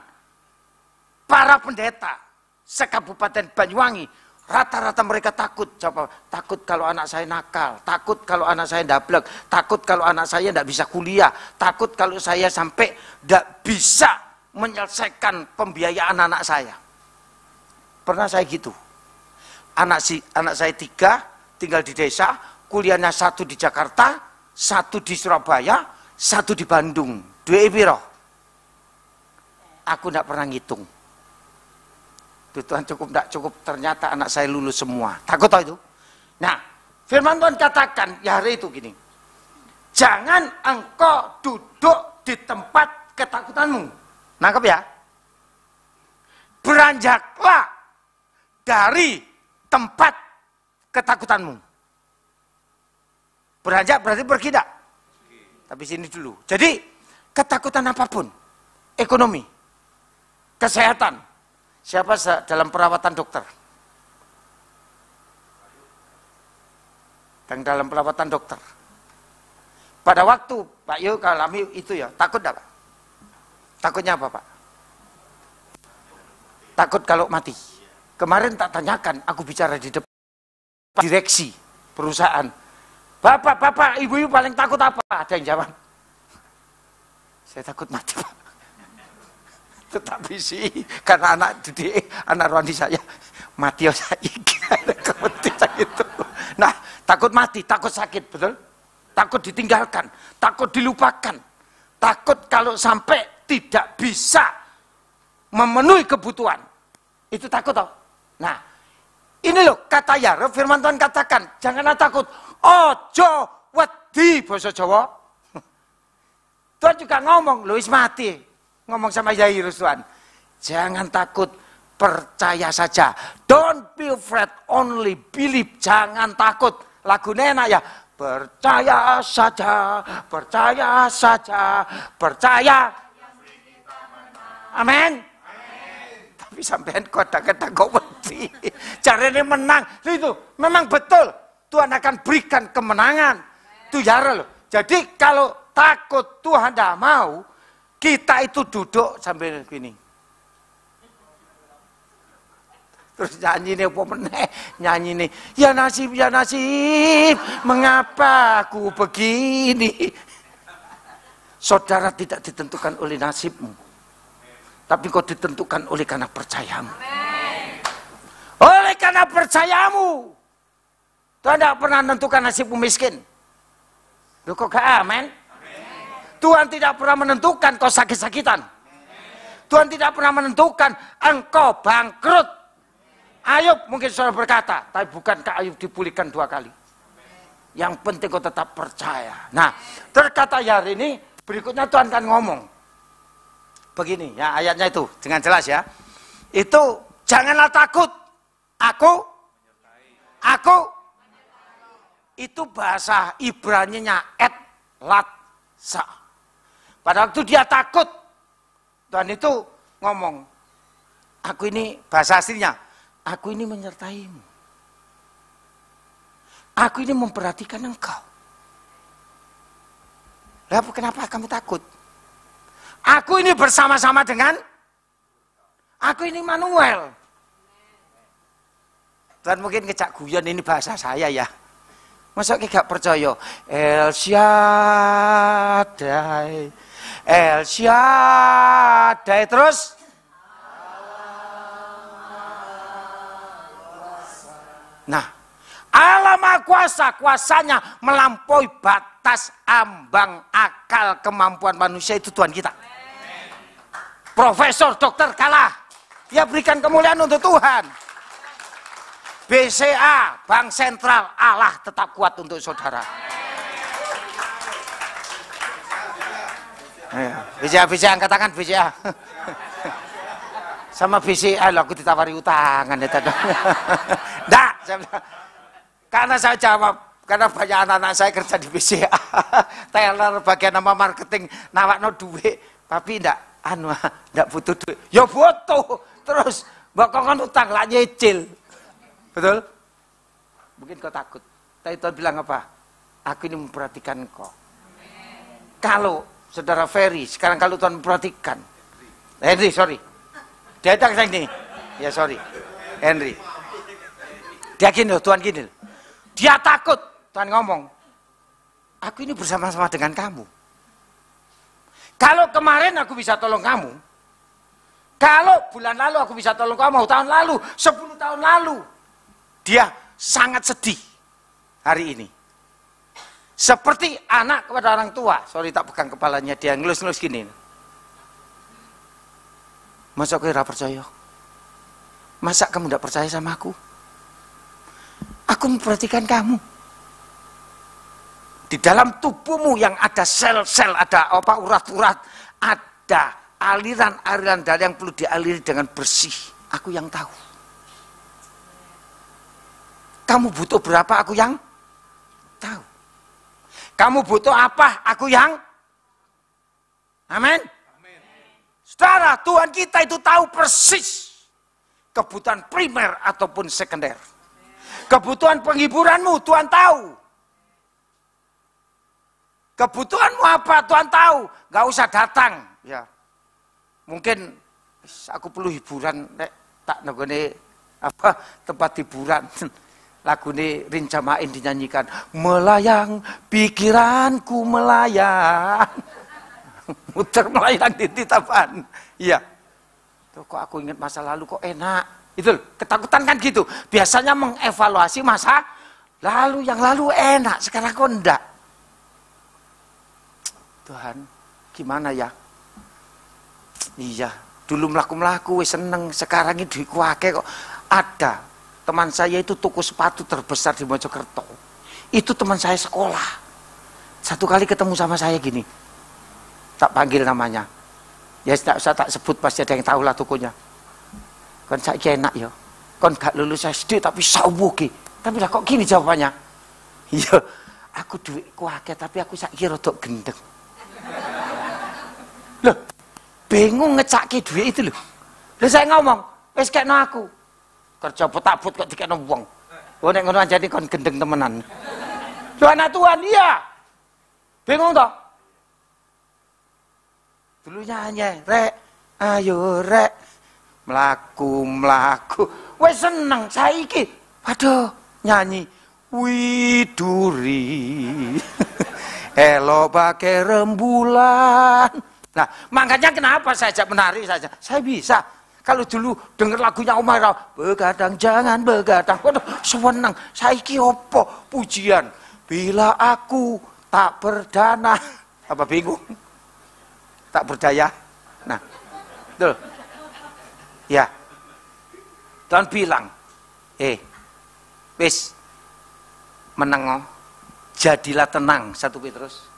S6: para pendeta sekabupaten Banyuwangi, rata-rata mereka takut. Coba, takut kalau anak saya nakal, takut kalau anak saya ndablek, takut kalau anak saya tidak bisa kuliah, takut kalau saya sampai tidak bisa menyelesaikan pembiayaan anak saya. Pernah saya gitu. Anak saya 3 tinggal di desa, kuliahnya 1 di Jakarta, 1 di Surabaya, 1 di Bandung. Duwe piro? Aku tidak pernah ngitung. Tuhan cukup tidak cukup, ternyata anak saya lulus semua. Takut tau itu? Nah, firman Tuhan katakan ya hari itu gini. Jangan engkau duduk di tempat ketakutanmu. Nangkep ya? Beranjaklah dari tempat ketakutanmu. Beranjak berarti pergi tidak? Tapi sini dulu. Jadi ketakutan apapun, ekonomi, kesehatan. Siapa dalam perawatan dokter? Dan dalam perawatan dokter. Pada waktu Pak Yo alami itu ya, takut tidak Pak? Takutnya apa Pak? Takut kalau mati. Kemarin tak tanyakan, aku bicara di depan direksi perusahaan. Bapak, ibu paling takut apa? Ada yang jawab. Saya takut mati Pak. Tetapi sih, karena anak didik, anak rohani saya, mati ya saya gitu. Nah, takut mati, takut sakit, betul? Takut ditinggalkan, takut dilupakan. Takut kalau sampai tidak bisa memenuhi kebutuhan. Itu takut toh? Nah, ini loh kata ya, firman Tuhan katakan, janganlah takut. Ojo wedi basa Jawa. Tuhan juga ngomong, lu wis mati. Ngomong sama Yairus Tuhan. Jangan takut, percaya saja. Don't be afraid, only believe. Jangan takut. Lagunya enak ya. Percaya saja, percaya saja, percaya. Amin. Tapi sampean kadang-kadang kok wedi. Caranya menang. Itu memang betul. Tuhan akan berikan kemenangan. Itu jara loh. Jadi kalau takut Tuhan tidak mau, kita itu duduk sambil gini. Terus nyanyi nih apa meneh? Nyanyi nih. Ya nasib, mengapa aku begini? Saudara tidak ditentukan oleh nasibmu. Tapi kau ditentukan oleh karena percayamu. Oleh karena percayamu. Tuhan tidak pernah menentukan nasibmu miskin. Loh kok gak amin? Tuhan tidak pernah menentukan kau sakit-sakitan. Tuhan tidak pernah menentukan engkau bangkrut. Ayub mungkin saudara berkata, tapi bukankah Ayub dipulihkan 2 kali? Yang penting kau tetap percaya. Nah, terkata hari ini, berikutnya Tuhan kan ngomong. Begini ya ayatnya itu dengan jelas ya. Itu janganlah takut. Aku itu bahasa Ibraninya latsa. Pada waktu dia takut, Tuhan itu ngomong, aku ini bahasa aslinya, aku ini menyertaimu. Aku ini memperhatikan engkau. Lalu kenapa kamu takut? Aku ini bersama-sama dengan, aku ini Manuel. Dan mungkin kecak guyon ini bahasa saya ya. Masa gak percaya? El Shaddai, El Shaddai terus. Nah, Allah Maha Kuasa, kuasanya melampaui batas ambang akal kemampuan manusia, itu Tuhan kita. Profesor, dokter kalah, Dia berikan kemuliaan untuk Tuhan. BCA, Bank Sentral Allah tetap kuat untuk saudara. BCA angkat tangan BCA. Sama BCA loh, aku ditawari utangan ya tadi. Nggak, karena saya jawab, karena banyak anak-anak saya kerja di BCA. Teller bagian nama marketing nawakno duit, tapi ndak butuh duit. Ya butuh. Terus bakal utang lah nyicil. Betul? Mungkin kau takut. Tapi Tuhan bilang apa? Aku ini memperhatikan kau. Kalau Saudara Ferry, sekarang kalau Tuhan memperhatikan. Henry, sorry. Dia datang ke sini. Ya sorry. Henry. Dia gini loh, Tuhan gini loh. Dia takut. Tuhan ngomong. Aku ini bersama-sama dengan kamu. Kalau kemarin aku bisa tolong kamu. Kalau bulan lalu aku bisa tolong kamu. Tahun lalu, 10 tahun lalu. Dia sangat sedih hari ini. Seperti anak kepada orang tua. Sorry tak pegang kepalanya, dia ngelus-ngelus gini. Masa kau tidak percaya? Masa kamu tidak percaya sama aku? Aku memperhatikan kamu. Di dalam tubuhmu yang ada sel-sel, ada urat-urat, ada aliran-aliran darah yang perlu dialiri dengan bersih. Aku yang tahu. Kamu butuh berapa, aku yang tahu. Kamu butuh apa? Aku yang. Amin. Saudara, Tuhan kita itu tahu persis kebutuhan primer ataupun sekunder. Kebutuhan penghiburanmu Tuhan tahu. Kebutuhanmu apa Tuhan tahu. Gak usah datang. Ya, mungkin aku perlu hiburan. Tak nggone apa tempat hiburan. Lagu ini Rinjamain dinyanyikan. Melayang, pikiranku melayang. Muter melayang di titapan. Iya. Tuh, kok aku ingat masa lalu kok enak. Itu ketakutan kan gitu. Biasanya mengevaluasi masa lalu. Yang lalu enak, sekarang kok enggak. Tuhan, gimana ya? Iya, dulu melaku-melaku seneng. Sekarang ini duitku akeh kok. Ada. Teman saya itu toko sepatu terbesar di Mojokerto. Itu teman saya sekolah. Satu kali ketemu sama saya gini. Tak panggil namanya. Ya saya tak sebut, pasti ada yang tahu lah tokonya. Kan saya enak ya. Kan gak lulus SD tapi saubuki. Tapi lah kok gini jawabannya. Iya, aku duitku akeh tapi aku saiki rodok gendeng. Loh, bingung ngecaki duit itu loh. Lalu saya ngomong, wis kekno aku. Kerja petabut kok dikekno wong. Oh nek ngono anjane kon gendeng temenan. Lho anak Tuhan, iya. Bingung toh? Dulu nyanyi, rek, ayo rek, mlaku. Wes seneng saiki. Waduh, nyanyi widuri. Elo bake rembulan. Nah, makanya kenapa saya ajak menari saja. Saya bisa. Kalau dulu denger lagunya Omar, begadang jangan begadang. Waduh, seneng. Saiki opo pujian. Bila aku tak berdana. Apa bingung? Tak berdaya. Nah, betul. Ya. Tuhan bilang, wis meneng, jadilah tenang, 1 Petrus,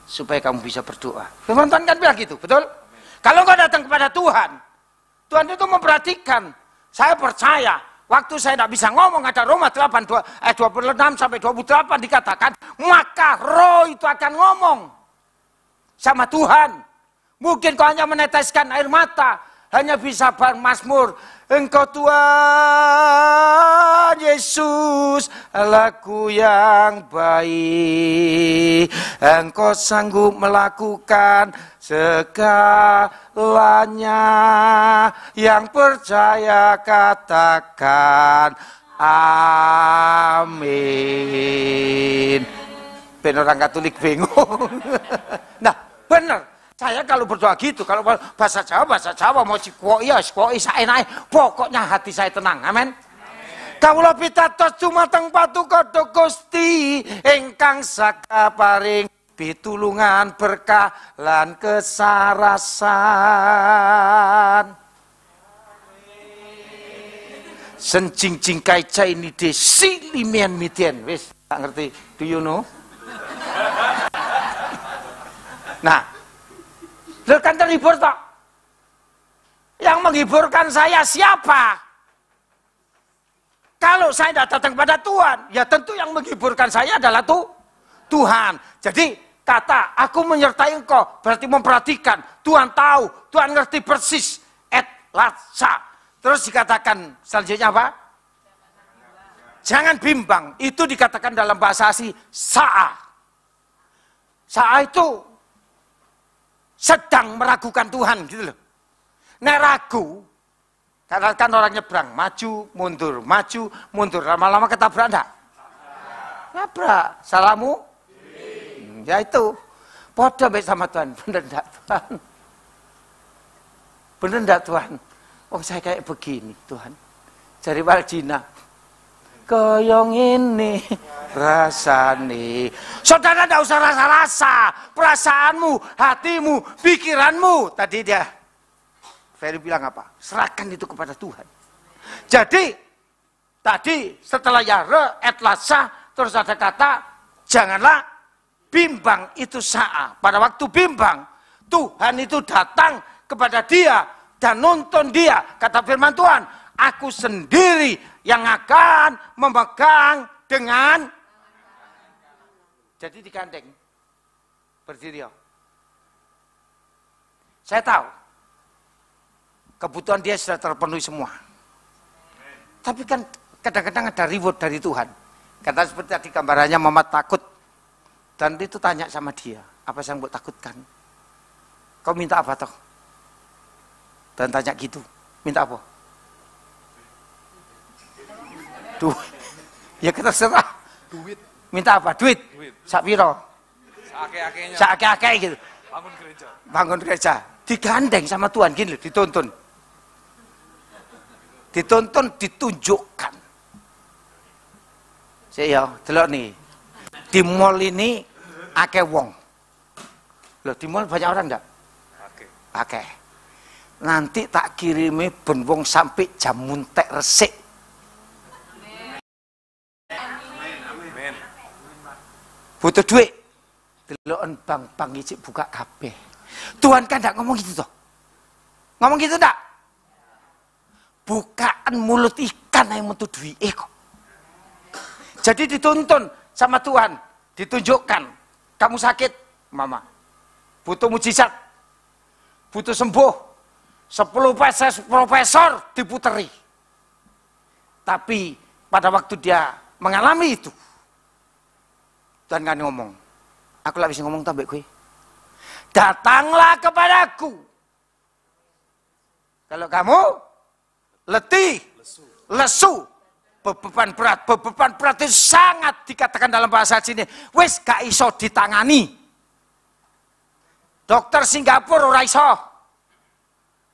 S6: supaya kamu bisa berdoa. Firman Tuhan kan bilang gitu, betul? Kalau kau datang kepada Tuhan, Tuhan itu memperhatikan. Saya percaya, waktu saya tidak bisa ngomong, ada Roma 26 sampai 28 dikatakan, maka roh itu akan ngomong sama Tuhan. Mungkin kau hanya meneteskan air mata, hanya bisa bermazmur, Engkau Tuhan Yesus, Allahku yang baik. Engkau sanggup melakukan segalanya. Yang percaya katakan amin. Ben orang Katolik bingung. Nah, benar. Saya kalau berdoa gitu, kalau bahasa Jawa mau sikoi saenake, pokoknya hati saya tenang. Amin. Kawula pitados dumateng Patukodo Gusti ingkang saka paring pitulungan berkah lan kesarasan. Senjing jingkai cai ni de silimian mitian. Wis, tak ngerti. Do you know? Nah, lo kan terhibur toh? Yang menghiburkan saya siapa? Kalau saya tidak datang kepada Tuhan, ya tentu yang menghiburkan saya adalah Tuhan. Jadi kata aku menyertai engkau berarti memperhatikan. Tuhan tahu, Tuhan ngerti persis. Et latsa. Terus dikatakan selanjutnya apa? Jangan bimbang. Itu dikatakan dalam bahasa asli sa'a. Sa'a itu sedang meragukan Tuhan gitu loh. Nek ragu, katakan orang nyebrang, maju, mundur, lama-lama ketabrak enggak? Nabrak, salamu? Ya itu, podo baik sama Tuhan, bener enggak Tuhan? Bener enggak Tuhan? Oh saya kayak begini Tuhan, cari Waljina, koyong ini rasane. Saudara enggak usah rasa-rasa, perasaanmu, hatimu, pikiranmu. Tadi dia Ferry bilang apa? Serahkan itu kepada Tuhan. Jadi, tadi setelah yare, etlasa, terus ada kata, janganlah bimbang itu sa'a. Pada waktu bimbang, Tuhan itu datang kepada dia dan nonton dia. Kata firman Tuhan, aku sendiri yang akan memegang dengan. Jadi digandeng. Berdiri. Saya tahu. Kebutuhan dia sudah terpenuhi semua. Tapi kan kadang-kadang ada reward dari Tuhan. Kata seperti tadi gambarannya mama takut. Dan itu tanya sama dia, apa yang buat takutkan? Kau minta apa toh? Dan tanya gitu, minta apa? Duit. Ya kita serah.
S7: Duit.
S6: Minta apa? Duit. Sak piro?
S7: Seake-akenya.
S6: Seake-ake gitu.
S7: Bangun gereja.
S6: Bangun gereja. Digandeng sama Tuhan gini, dituntun. Dituntun, ditunjukkan. Saya delok nih. Di mall ini akeh wong. Loh, di mall banyak orang enggak? Akeh. Nanti tak kirimi ben wong sampai jam muntek resik. Amin. Butuh duit. Deloken bang icik buka kabeh. Tuhan kan enggak ngomong gitu toh. Ngomong gitu enggak? Bukaan mulut ikan yang metu duit kok. Jadi dituntun sama Tuhan, ditunjukkan. Kamu sakit, mama. Butuh mujizat. Butuh sembuh. 10 profesor diputeri. Tapi pada waktu dia mengalami itu, Tuhan kan ngomong, aku lah bisa ngomong tambah gue. Datanglah kepadaku. Kalau kamu letih, lesu, beban berat itu sangat dikatakan dalam bahasa sini, wis gak iso ditangani. Dokter Singapura ora iso,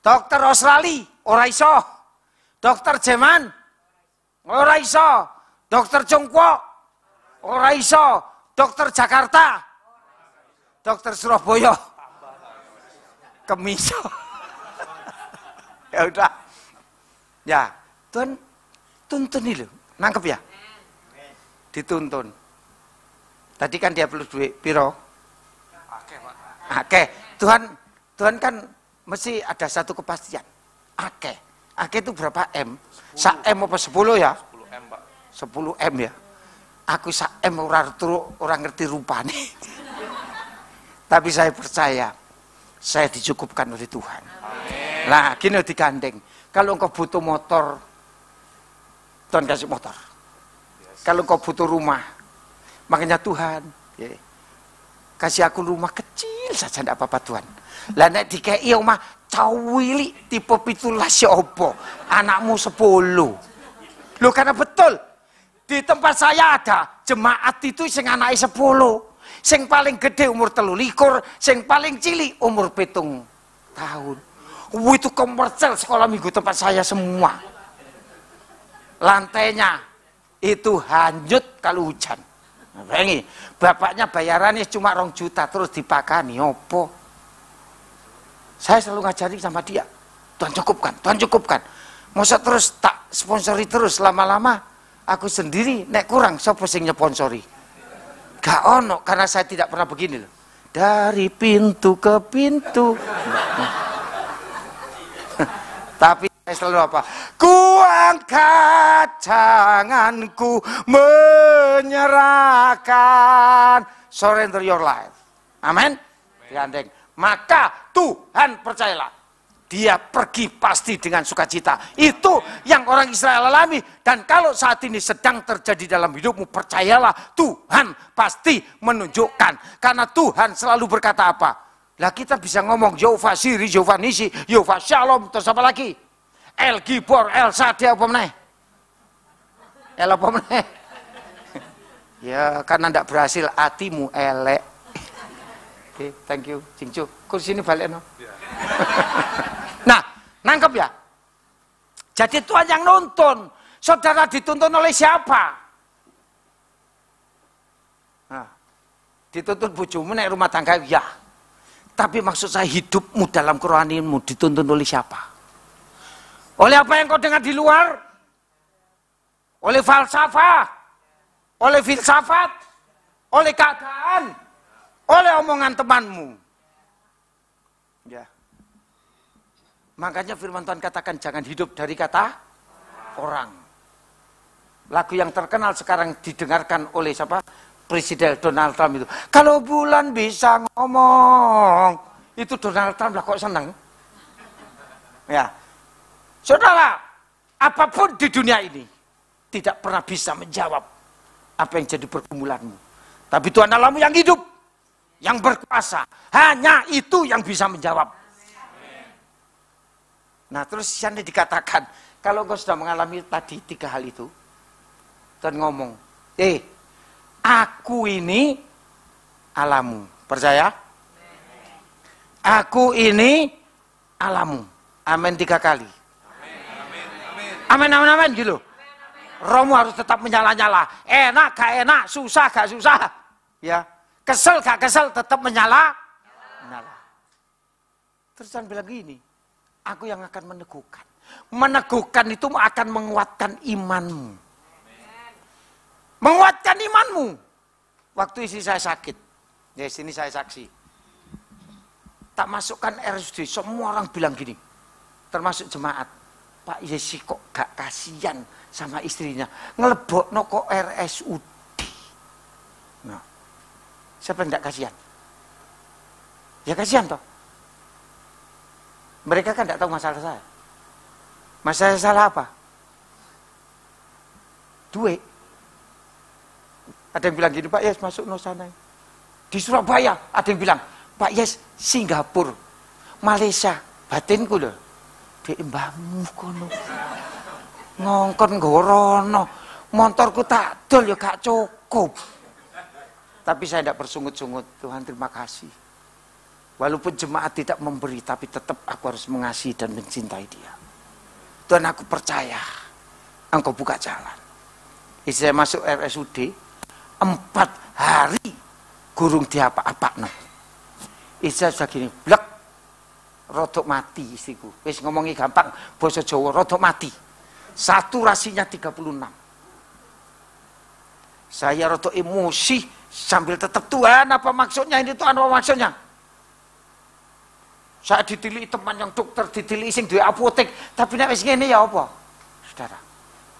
S6: dokter Australia ora iso, dokter Jerman ora iso, dokter Tiongkok ora iso, dokter Jakarta, dokter Surabaya kemiso. Ya udah. Ya, Tuhan tuntun ini loh, nangkep ya? Dituntun. Tadi kan dia perlu duit, piro? Akeh. Tuhan kan mesti ada satu kepastian. Akeh. Akeh itu berapa M? 10. M apa 10 ya?
S7: 10 M, Pak.
S6: 10 M ya. Aku 1 M orang ngerti rupane. Tapi saya percaya, saya dicukupkan oleh Tuhan.
S7: Amin.
S6: Nah, gini digandeng. Kalau engkau butuh motor, Tuhan kasih motor. Kalau engkau butuh rumah, makanya Tuhan, ya, kasih aku rumah kecil saja, tidak apa-apa Tuhan. Lah nek dikei omah cawili tipe 17 opo, anakmu 10. Loh karena betul, di tempat saya ada jemaat itu sing anake 10, sing paling gede umur 23, sing paling cilik umur 7 tahun. Itu komersial sekolah minggu tempat saya semua. Lantainya itu hanyut kalau hujan. Ini bapaknya bayarannya cuma 2 juta terus dipakani opo. Saya selalu ngajari sama dia, Tuhan cukupkan, Tuhan cukupkan. Masa terus tak sponsori terus, lama-lama aku sendiri nek kurang sapa sing nyponsori. Gak ono, karena saya tidak pernah begini loh. Dari pintu ke pintu. Tapi saya selalu apa? Ku angkat tanganku menyerahkan. Surrender your life. Amin. Digandeng. Maka Tuhan percayalah, dia pergi pasti dengan sukacita. Itu yang orang Israel alami. Dan kalau saat ini sedang terjadi dalam hidupmu, percayalah Tuhan pasti menunjukkan. Karena Tuhan selalu berkata apa? Lah kita bisa ngomong Jehovah Siri, Jehovah Nisi, Jehovah Shalom, terus apa lagi? El Gibor, El Shaddai apa meneh? El apa meneh? Ya karena tidak berhasil, hatimu elek. Oke, thank you, Cingcu. Kursi ini balik no. Nah, nangkep ya? Jadi Tuhan yang nonton. Saudara dituntun oleh siapa? Nah, dituntun bojomu nek rumah tangga ya. Tapi maksud saya hidupmu dalam kerohanianmu dituntun oleh siapa? Oleh apa yang kau dengar di luar? Oleh falsafah? Oleh filsafat? Oleh keadaan? Oleh omongan temanmu? Ya. Makanya firman Tuhan katakan jangan hidup dari kata orang. Lagu yang terkenal sekarang didengarkan oleh siapa? Presiden Donald Trump itu. Kalau bulan bisa ngomong, itu Donald Trump lah kok seneng. Ya. Saudara, apapun di dunia ini tidak pernah bisa menjawab apa yang jadi pergumulanmu. Tapi Tuhan Allahmu yang hidup, yang berkuasa, hanya itu yang bisa menjawab. Nah terus sana dikatakan, kalau engkau sudah mengalami tadi 3 hal itu, Tuhan ngomong, aku ini Allahmu, percaya? Aku ini Allahmu, amin 3 kali. Amin, amin, amin, gitu. Rohmu harus tetap menyala-nyala, enak gak enak, susah gak susah, ya. Kesel gak kesel tetap menyala. Terus Tuhan bilang gini, aku yang akan meneguhkan. Meneguhkan itu akan menguatkan imanmu. Menguatkan imanmu. Waktu istri saya sakit, ya sini saya saksi. Tak masukkan RSUD, semua orang bilang gini, termasuk jemaat. Pak Yesi kok gak kasihan sama istrinya, ngelebokno kok RSUD. Nah, siapa yang gak kasihan? Ya kasihan toh. Mereka kan gak tahu masalah saya. Masalah saya salah apa? Duit. Ada yang bilang gini, Pak Yes masuk no sana. Di Surabaya ada yang bilang, Pak Yes Singapura, Malaysia, batinku loh. Di mbahmu kono. Ngongkon gorono. Motorku tak dol ya gak cukup. Tapi saya tidak bersungut-sungut. Tuhan terima kasih. Walaupun jemaat tidak memberi, tapi tetap aku harus mengasihi dan mencintai dia. Tuhan aku percaya, engkau buka jalan. Istri saya masuk RSUD, 4 hari gurung diapa-apa. Istri saya sudah gini, blek, rodok mati istriku. Wis ngomongi gampang, basa Jawa, rodok mati. Saturasinya 36. Saya rodok emosi, sambil tetap Tuhan apa maksudnya ini, Tuhan apa maksudnya? Saya ditili teman yang dokter, ditili sing duwe apotek, tapi nek wis ngene ya apa? Saudara,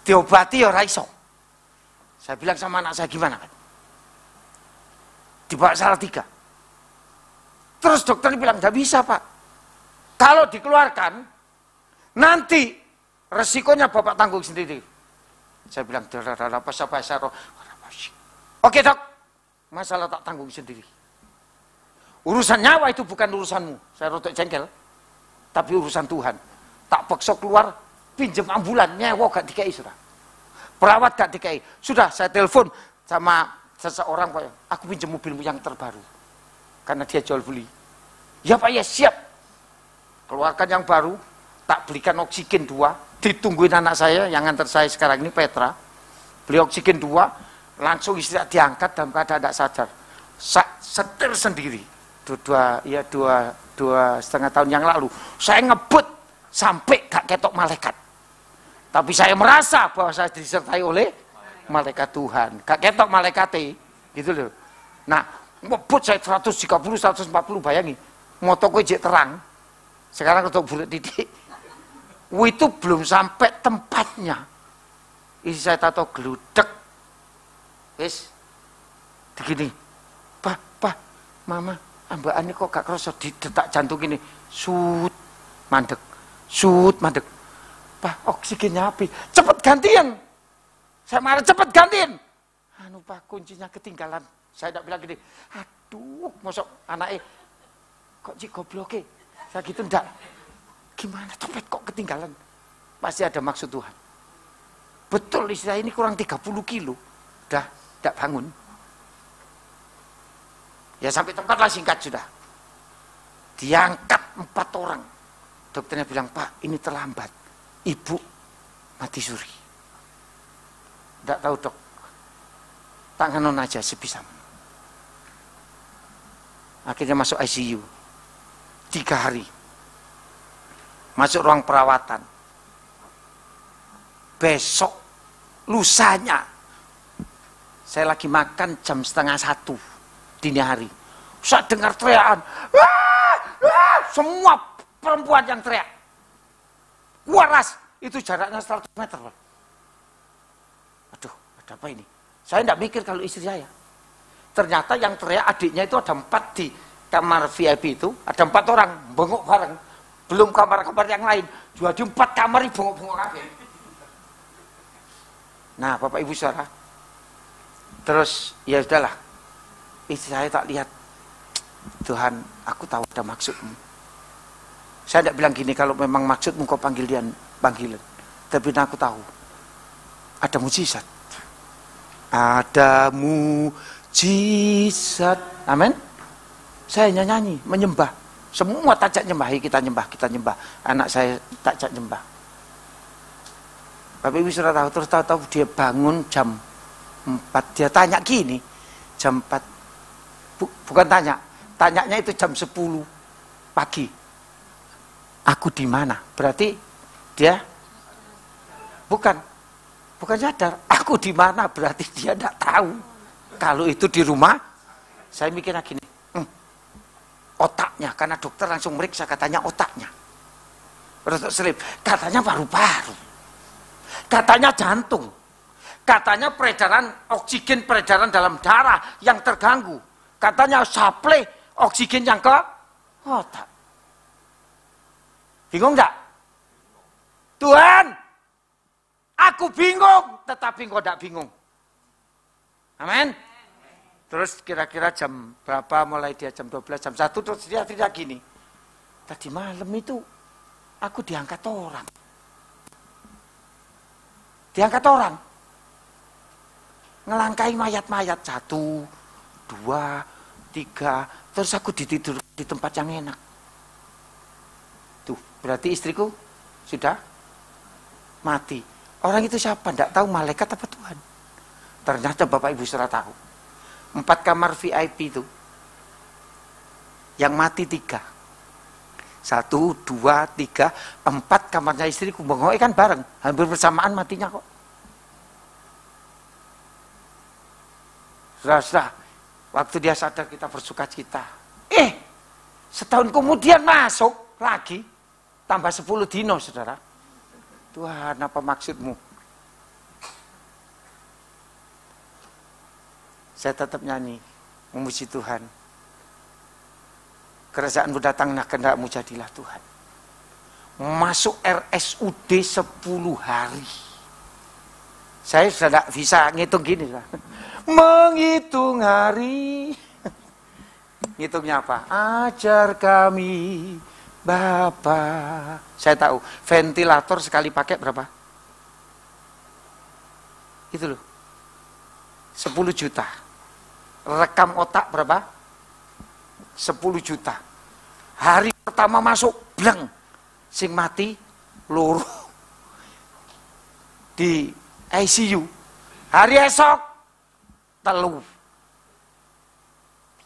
S6: diobati ya ora iso. Saya bilang sama anak saya, gimana kan? Dibawa Salatiga. Terus dokter bilang, enggak bisa Pak. Kalau dikeluarkan, nanti resikonya Bapak tanggung sendiri. Saya bilang, oke dok, masalah tak tanggung sendiri. Urusan nyawa itu bukan urusanmu. Saya rotok jengkel. Tapi urusan Tuhan. Tak paksa keluar, pinjam ambulan, nyewa gak dikai sudah. Perawat gak dikai. Sudah saya telepon sama seseorang, Pak. Aku pinjam mobilmu yang terbaru. Karena dia jual beli. Ya Pak, ya siap. Keluarkan yang baru, tak belikan oksigen 2. Ditungguin anak saya, yang antar saya sekarang ini Petra. Beli oksigen 2, langsung istirahat diangkat dalam keadaan tidak sadar. Setir sendiri. Dua setengah tahun yang lalu saya ngebut sampai gak ketok malaikat. Tapi saya merasa bahwa saya disertai oleh malaikat Tuhan. Gak ketok malaikate, gitu loh. Nah, ngebut saya 130, 140, bayangi. Motoku jek terang. Sekarang untuk bulat titik. Itu belum sampai tempatnya. Isi saya tato geludek. Wis. Begini. Pak, mama, ambaan ini kok gak kerasa di detak jantung ini. Sut, mandek. Sut, mandek. Pak, oksigennya habis. Cepet gantian. Saya marah, cepet gantian. Anu Pak, kuncinya ketinggalan. Saya tidak bilang gini, aduh, masuk anaknya, kok cik goblok. Saya gitu enggak. Gimana cepet kok ketinggalan? Pasti ada maksud Tuhan. Betul, istri saya ini kurang 30 kilo. Udah, tidak bangun. Ya sampai tempat lah, singkat sudah. Diangkat 4 orang. Dokternya bilang, Pak, ini terlambat. Ibu mati suri. Tidak tahu dok. Tanganon aja sebisa. Akhirnya masuk ICU. 3 hari. Masuk ruang perawatan. Besok, lusanya, saya lagi makan jam 12:30 dini hari. Saya dengar teriakan. Semua perempuan yang teriak. Waras, itu jaraknya 100 meter. Aduh, ada apa ini? Saya tidak mikir kalau istri saya. Ternyata yang teriak adiknya itu ada 4 di kamar VIP itu. Ada 4 orang, bengok bareng. Belum kamar-kamar yang lain. Jadi 4 kamar ini bengok-bengok kabeh. Nah, Bapak Ibu Saudara. Terus, ya sudahlah. Istri saya tak lihat. Tuhan, aku tahu ada maksudmu. Saya tidak bilang gini, kalau memang maksudmu kau panggil dia panggilan. Tapi aku tahu. Ada mujizat. Ada mujizat. Amin. Saya nyanyi, menyembah. Semua tajak nyembah, kita nyembah. Anak saya tajak nyembah. Bapak Ibu sudah tahu, terus tahu dia bangun jam 4. Dia tanya gini, jam 4. Bukan tanya. Tanyanya itu jam 10 pagi. Aku di mana? Berarti dia bukan sadar. Aku di mana? Berarti dia tidak tahu. Kalau itu di rumah, saya mikirnya gini, otaknya, karena dokter langsung meriksa, katanya otaknya. Rotok selip, katanya paru-paru, katanya jantung, katanya peredaran oksigen, peredaran dalam darah yang terganggu, katanya suplai oksigen yang ke otak. Bingung enggak? Tuhan, aku bingung, tetapi engkau tidak bingung. Amin. Terus kira-kira jam berapa, mulai dia jam 12, jam 1, terus dia tidak gini. Tadi malam itu, aku diangkat orang. Diangkat orang. Ngelangkai mayat-mayat, 1, 2, 3, terus aku ditidur di tempat yang enak. Tuh, berarti istriku sudah mati. Orang itu siapa? Tidak tahu, malaikat apa Tuhan. Ternyata Bapak Ibu sudah tahu. 4 kamar VIP itu. Yang mati 3. 1, 2, 3, 4 kamarnya istriku. Bengok kan bareng. Hampir bersamaan matinya kok. Sudah. Waktu dia sadar kita bersuka cita. Setahun kemudian masuk lagi. Tambah 10 dino, saudara. Tuhan, apa maksudmu? Saya tetap nyanyi, memuji Tuhan. Kerajaanmu datang, nah kehendakmu jadilah Tuhan. Masuk RSUD 10 hari. Saya sudah tidak bisa ngitung gini. Menghitung hari. Ngitungnya apa? Ajar kami, Bapa. Saya tahu, ventilator sekali pakai berapa? Itu loh. 10 juta. Rekam otak berapa? 10 juta. Hari pertama masuk, bleng. Sing mati, loro. Di ICU. Hari esok, telu.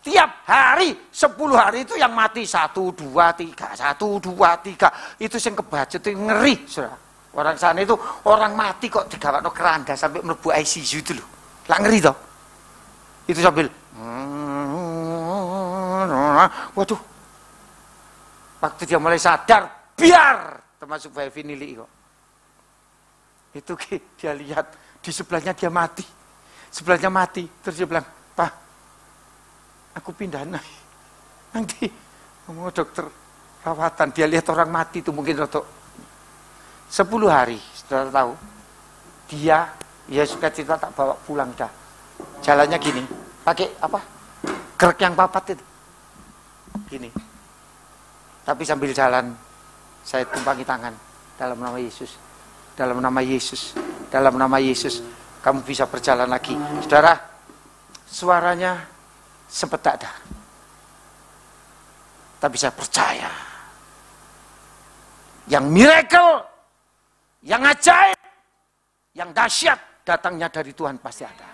S6: Tiap hari, 10 hari itu yang mati. 1, 2, 3, 1, 2, 3. Itu yang kebajet, itu ngeri. Saudara. Orang sana itu orang mati kok digawakno keranda sampai mlebu ICU itu loh. Lah ngeri toh. Itu sambil waduh. Waktu dia mulai sadar, biar termasuk Bayi Nili kok. Itu dia lihat di sebelahnya dia mati. Sebelahnya mati, terus dia bilang, "Pak, aku pindah nanti ngomong dokter rawatan." Dia lihat orang mati itu mungkin untuk 10 hari, saudara tahu. Dia, ya suka cerita tak bawa pulang dah. Jalannya gini, pakai apa? Gerek yang papat itu. Gini. Tapi sambil jalan, saya tumpangi tangan dalam nama Yesus. Dalam nama Yesus. Dalam nama Yesus. Kamu bisa berjalan lagi. Saudara, suaranya sempat tak ada. Tapi saya percaya. Yang miracle, yang ajaib, yang dahsyat datangnya dari Tuhan pasti ada.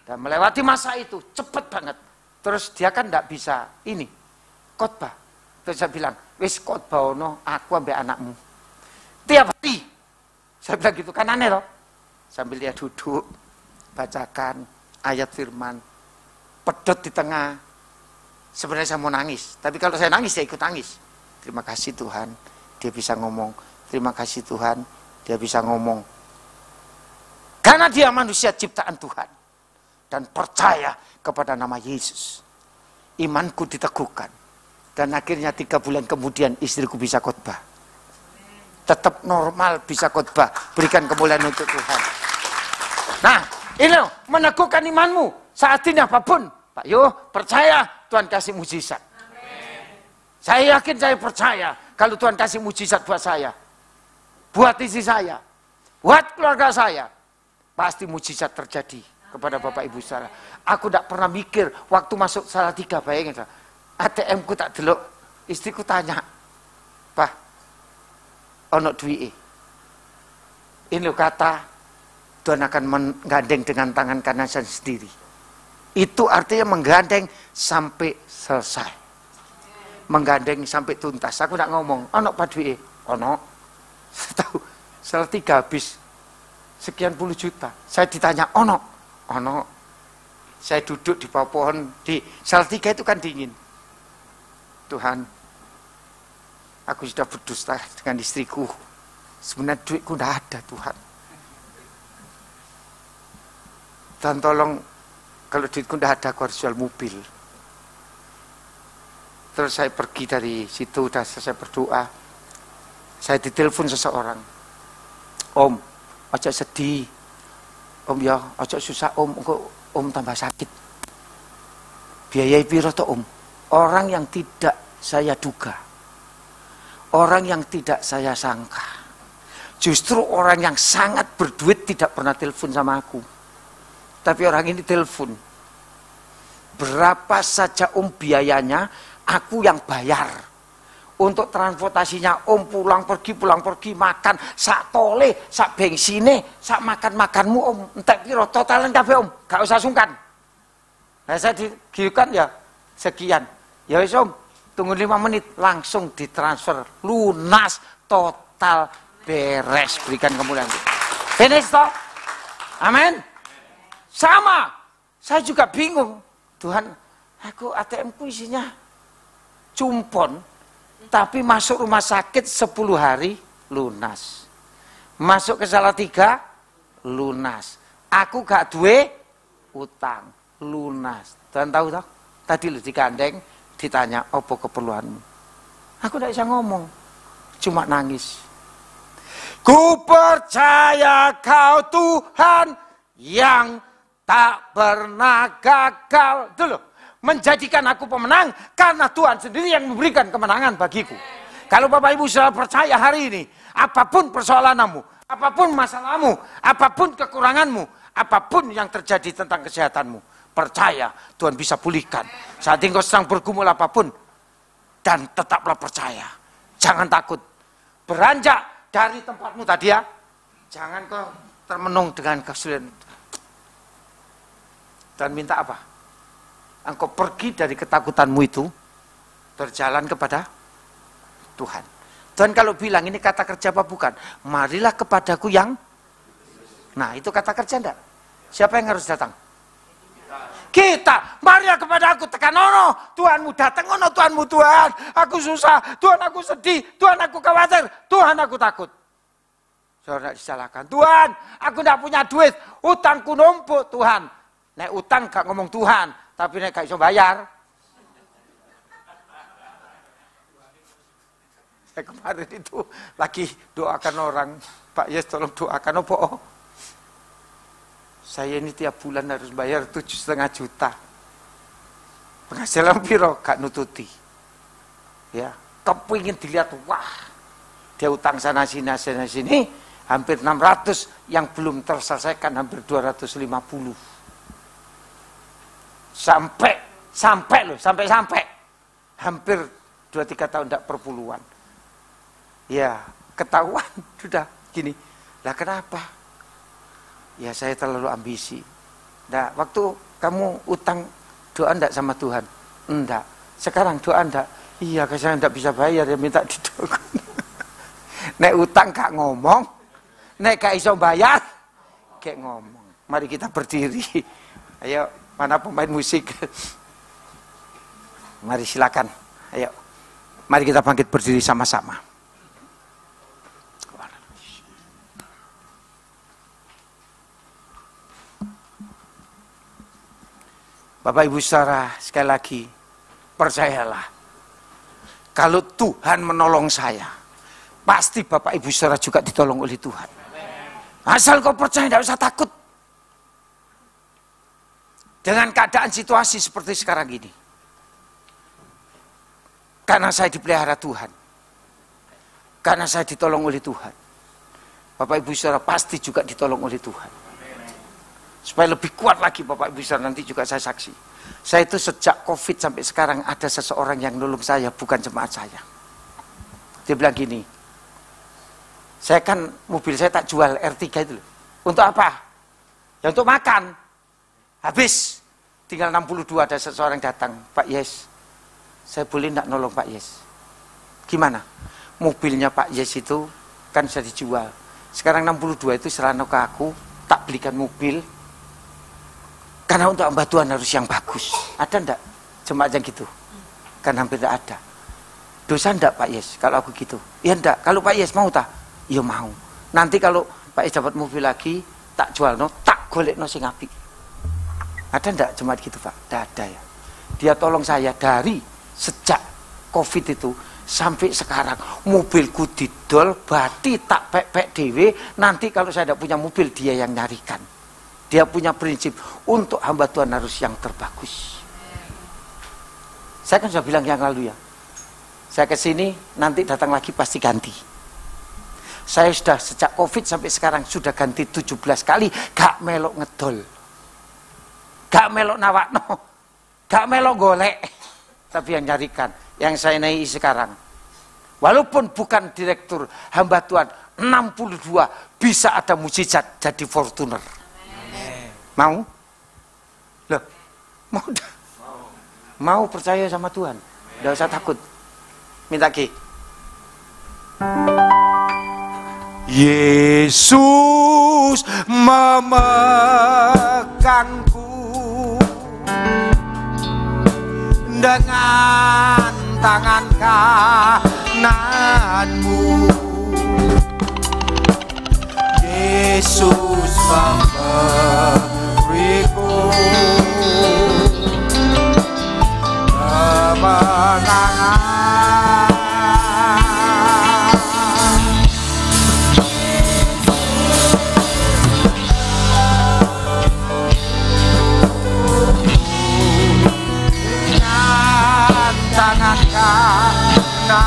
S6: Dan melewati masa itu cepat banget. Terus dia kan tidak bisa ini khotbah. Terus saya bilang, wis khotbah ono aku ambek anakmu. Tiap hari. Saya bilang gitu kan aneh loh. Sambil dia duduk, bacakan ayat firman, pedot di tengah. Sebenarnya saya mau nangis, tapi kalau saya nangis saya ikut nangis. Terima kasih Tuhan, dia bisa ngomong. Terima kasih Tuhan, dia bisa ngomong. Karena dia manusia ciptaan Tuhan. Dan percaya kepada nama Yesus. Imanku diteguhkan. Dan akhirnya 3 bulan kemudian istriku bisa khotbah. Tetap normal bisa khotbah. Berikan kemuliaan untuk Tuhan. Nah, ini loh, meneguhkan imanmu. Saat ini apapun. Pak Yo, percaya Tuhan kasih mujizat. Saya yakin, saya percaya. Kalau Tuhan kasih mujizat buat saya. Buat istri saya. Buat keluarga saya. Pasti mujizat terjadi kepada Bapak Ibu saudara. Aku tidak pernah mikir waktu masuk Salatiga, bayangin. ATM ku tak delok. Istriku tanya, "Pak, ono duit." Ini lo kata Tuhan akan menggandeng dengan tangan kanan saya sendiri. Itu artinya menggandeng sampai selesai. Menggandeng sampai tuntas. Aku tidak ngomong, "Ono Pak duit." Ono. Tahu, Salatiga habis sekian puluh juta. Saya ditanya, "Ono?" Ono. Saya duduk di bawah pohon di Salatiga itu kan dingin. Tuhan, aku sudah berdusta dengan istriku. Sebenarnya duitku tidak ada Tuhan. Dan tolong, kalau duitku tidak ada, aku harus jual mobil. Terus saya pergi dari situ, udah selesai berdoa. Saya ditelepon seseorang. "Om, ojo sedih. Om ya, ojo susah Om, Om tambah sakit. Biayai piro to Om?" Orang yang tidak saya duga. Orang yang tidak saya sangka. Justru orang yang sangat berduit tidak pernah telepon sama aku. Tapi orang ini telepon. "Berapa saja Om biayanya, aku yang bayar. Untuk transportasinya Om pulang pergi, makan, sak tole, sak bengsine, sak makan-makanmu Om. Entek piro totalan kabeh Om, gak usah sungkan." Nah, saya digiukan ya sekian. Ya wis Om, tunggu 5 menit, langsung ditransfer, lunas, total, beres. Berikan kemuliaan. Finish toh? Amin. Sama, saya juga bingung. Tuhan, aku ATM-ku isinya cumpon, tapi masuk rumah sakit 10 hari, lunas. Masuk ke Salatiga, lunas. Aku gak duwe utang, lunas. Dan tahu toh? Tadi lu digandeng, ditanya, "Apa keperluanmu?" Aku tidak bisa ngomong, cuma nangis. Ku percaya Kau Tuhan yang tak pernah gagal. Itu loh, menjadikan aku pemenang karena Tuhan sendiri yang memberikan kemenangan bagiku. Kalau Bapak Ibu sudah percaya hari ini, apapun persoalanmu, apapun masalahmu, apapun kekuranganmu, apapun yang terjadi tentang kesehatanmu, percaya Tuhan bisa pulihkan. Saat engkau sedang bergumul apapun, dan tetaplah percaya. Jangan takut. Beranjak dari tempatmu tadi ya. Jangan kau termenung dengan kesulitan. Dan minta apa? Engkau pergi dari ketakutanmu itu, berjalan kepada Tuhan. Tuhan kalau bilang ini kata kerja apa bukan? Marilah kepadaku yang, nah itu kata kerja enggak? Siapa yang harus datang? Kita, marilah kepada aku, tekan ono, Tuhanmu datang ono, Tuhanmu Tuhan, aku susah, Tuhan aku sedih, Tuhan aku khawatir, Tuhan aku takut. Saudara disalahkan, Tuhan aku tidak punya duit, utangku numpuk Tuhan. Nek utang gak ngomong Tuhan, tapi nek gak bisa bayar. Saya kemarin itu lagi doakan orang, Pak Yes tolong doakan apa? Saya ini tiap bulan harus bayar 7,5 juta. Penghasilan piro gak nututi. Ya, kepingin dilihat, wah, dia utang sana sini, hampir 600, yang belum terselesaikan hampir 250. Sampai hampir 2-3 tahun tidak perpuluhan. Ya, ketahuan sudah gini. Lah kenapa? Ya saya terlalu ambisi. Nah, waktu kamu utang doa enggak sama Tuhan? Enggak. Sekarang doa enggak? Iya, saya enggak bisa bayar, ya minta didoakan. Nek utang gak ngomong, nek gak iso bayar, kayak ngomong. Mari kita berdiri. Ayo, mana pemain musik? Mari silakan. Ayo. Mari kita bangkit berdiri sama-sama. Bapak Ibu saudara, sekali lagi, percayalah. Kalau Tuhan menolong saya, pasti Bapak Ibu saudara juga ditolong oleh Tuhan. Asal kau percaya, tidak usah takut. Dengan keadaan situasi seperti sekarang ini. Karena saya dipelihara Tuhan. Karena saya ditolong oleh Tuhan. Bapak Ibu saudara pasti juga ditolong oleh Tuhan. Supaya lebih kuat lagi Bapak Ibu saudara, nanti juga saya saksi. Saya itu sejak COVID sampai sekarang ada seseorang yang nolong saya, bukan jemaat saya. Dia bilang gini, saya kan mobil saya tak jual R3 itu loh. Untuk apa? Ya untuk makan. Habis, tinggal 62 ada seseorang datang, Pak Yes, saya boleh tidak nolong Pak Yes? Gimana? Mobilnya Pak Yes itu kan bisa dijual. Sekarang 62 itu serano ke aku, tak belikan mobil. Karena untuk hamba Tuhan harus yang bagus. Ada enggak jemaat yang gitu? Kan hampir tidak ada. Dosa enggak Pak Yes kalau aku gitu? Ya enggak. Kalau Pak Yes mau tak? Ya mau. Nanti kalau Pak Yes dapat mobil lagi, tak jual no, tak golek no sing apik. Ada enggak jemaat gitu Pak? Tidak ada ya. Dia tolong saya dari sejak COVID itu sampai sekarang. Mobilku didol, bati tak pek-pek dewe. Nanti kalau saya tidak punya mobil, dia yang nyarikan. Dia punya prinsip untuk hamba Tuhan harus yang terbagus. Saya kan sudah bilang yang lalu ya. Saya ke sini nanti datang lagi pasti ganti. Saya sudah sejak COVID sampai sekarang sudah ganti 17 kali, gak melok ngedol. Gak melok nawakno. Gak melok golek. Tapi yang nyarikan, yang saya naik sekarang. Walaupun bukan direktur hamba Tuhan 62 bisa ada mujizat jadi Fortuner. Mau? Loh, mau dah. Mau percaya sama Tuhan. Tidak usah takut. Minta Ki. Yesus memegangku dengan tangan kananmu. Yesus memberiku kemenangan. Dengan tangan kananmu.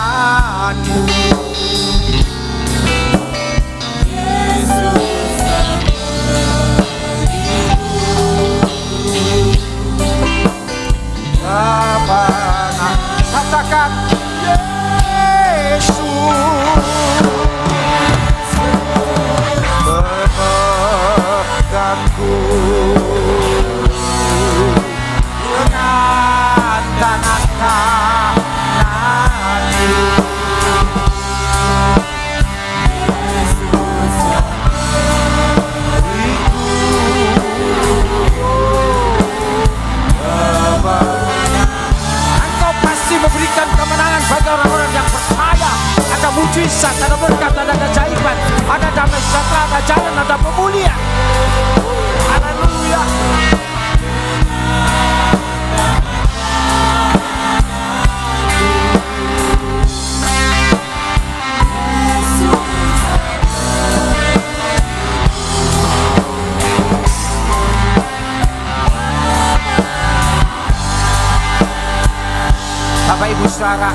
S6: Bapak Ibu Saudara,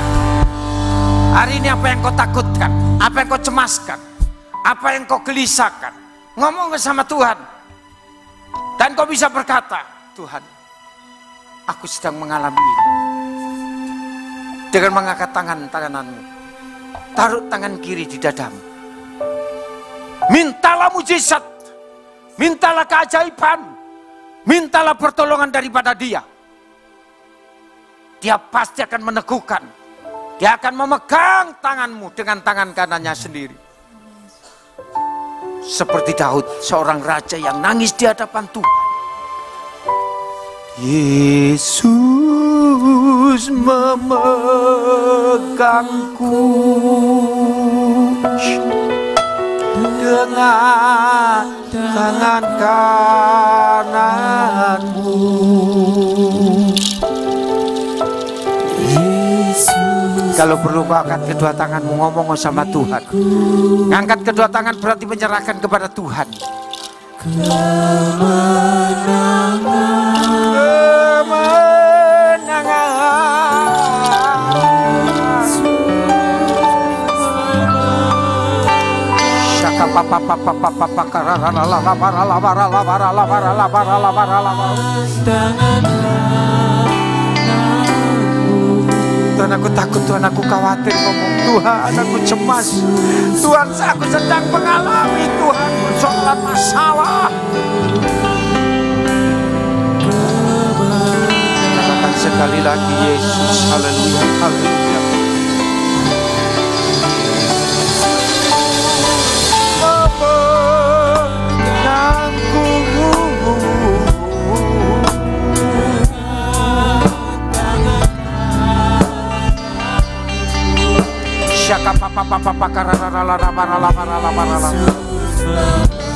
S6: hari ini apa yang kau takutkan, apa yang kau cemaskan, apa yang kau gelisahkan, ngomong sama Tuhan. Dan kau bisa berkata, Tuhan, aku sedang mengalami ini. Dengan mengangkat tanganmu, taruh tangan kiri di dadamu. Mintalah mujizat, mintalah keajaiban, mintalah pertolongan daripada Dia. Dia pasti akan meneguhkan, Dia akan memegang tanganmu dengan tangan kanannya sendiri. Seperti Daud, seorang raja yang nangis di hadapan Tuhan. Yesus memegangku dengan tangan kananmu. Kalau perlu kau angkat kedua tanganmu, ngomong sama Tuhan. Angkat kedua tangan berarti menyerahkan kepada Tuhan. Tuhan, aku takut, Tuhan, aku khawatir, ngomong Tuhan, aku cemas, Tuhan, aku sedang mengalami, Tuhan, persoalan masalah. Katakan sekali lagi, Yesus, haleluya, haleluya.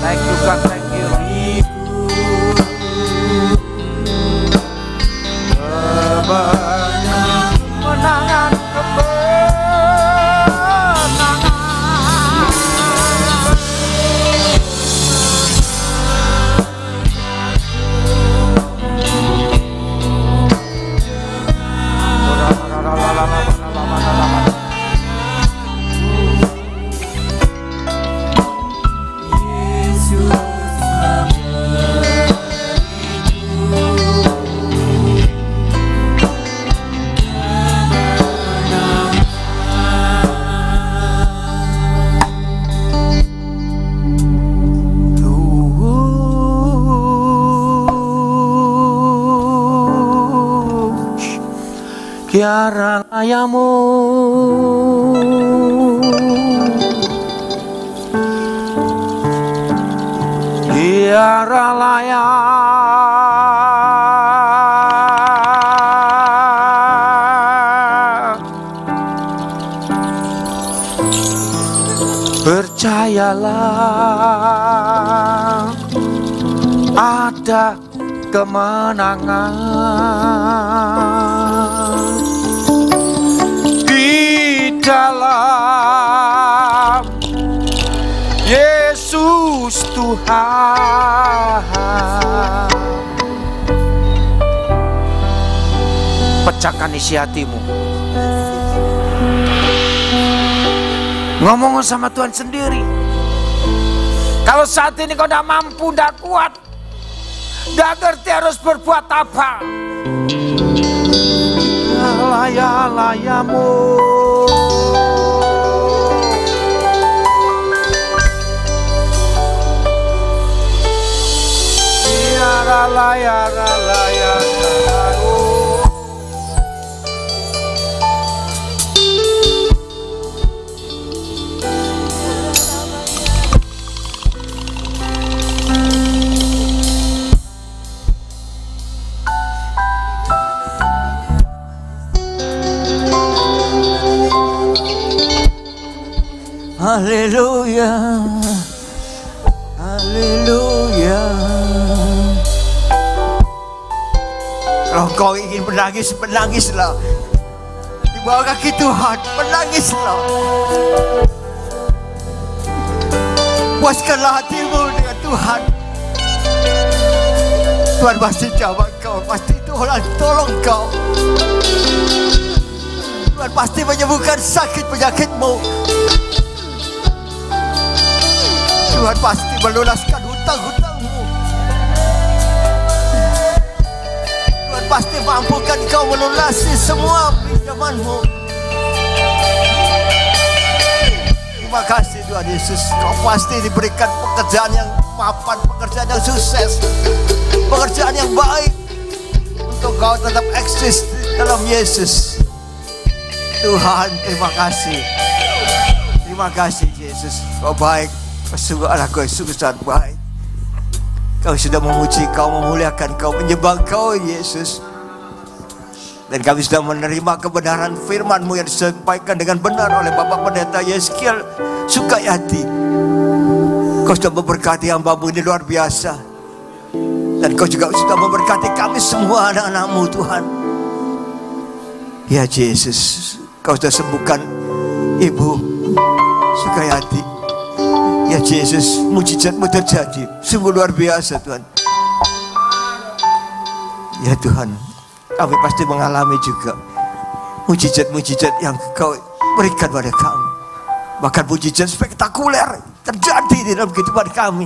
S6: Thank you God, thank you. Kemenangan, Kiara layamu, kiara layak, percayalah ada kemenangan dalam Yesus Tuhan. Pecahkan isi hatimu, ngomong sama Tuhan sendiri. Kalau saat ini kau tidak mampu, tidak kuat, tidak ngerti harus berbuat apa, layamu haleluya, haleluya. Kalau kau ingin menangis, menangislah di bawah kaki Tuhan, menangislah. Puaskanlah hatimu dengan Tuhan. Tuhan pasti jawab kau, pasti Tuhan tolong kau.
S8: Tuhan pasti menyembuhkan sakit penyakitmu. Tuhan pasti melunaskan hutang-hutangmu. Tuhan pasti mampukan kau melunasi semua pinjamanmu. Terima kasih Tuhan Yesus. Kau pasti diberikan pekerjaan yang mapan, pekerjaan yang sukses, pekerjaan yang baik, untuk kau tetap eksis dalam Yesus. Tuhan, terima kasih. Terima kasih Yesus. Kau baik. Sungguh anakku, sungguh sangat baik. Kau sudah memuji, kau memuliakan, kau menyembah kau Yesus. Dan kami sudah menerima kebenaran firman-Mu yang disampaikan dengan benar oleh Bapak Pendeta Yeskiel Sukayati. Kau sudah memberkati hamba-Mu ini luar biasa. Dan kau juga sudah memberkati kami semua anak-anak-Mu Tuhan. Ya Yesus, kau sudah sembuhkan Ibu Sukayati. Ya Yesus, mujizat-Mu terjadi. Sungguh luar biasa Tuhan. Ya Tuhan, kami pasti mengalami juga mujizat-mujizat yang kau berikan pada kami. Bahkan mujizat spektakuler terjadi di dalam kehidupan kami.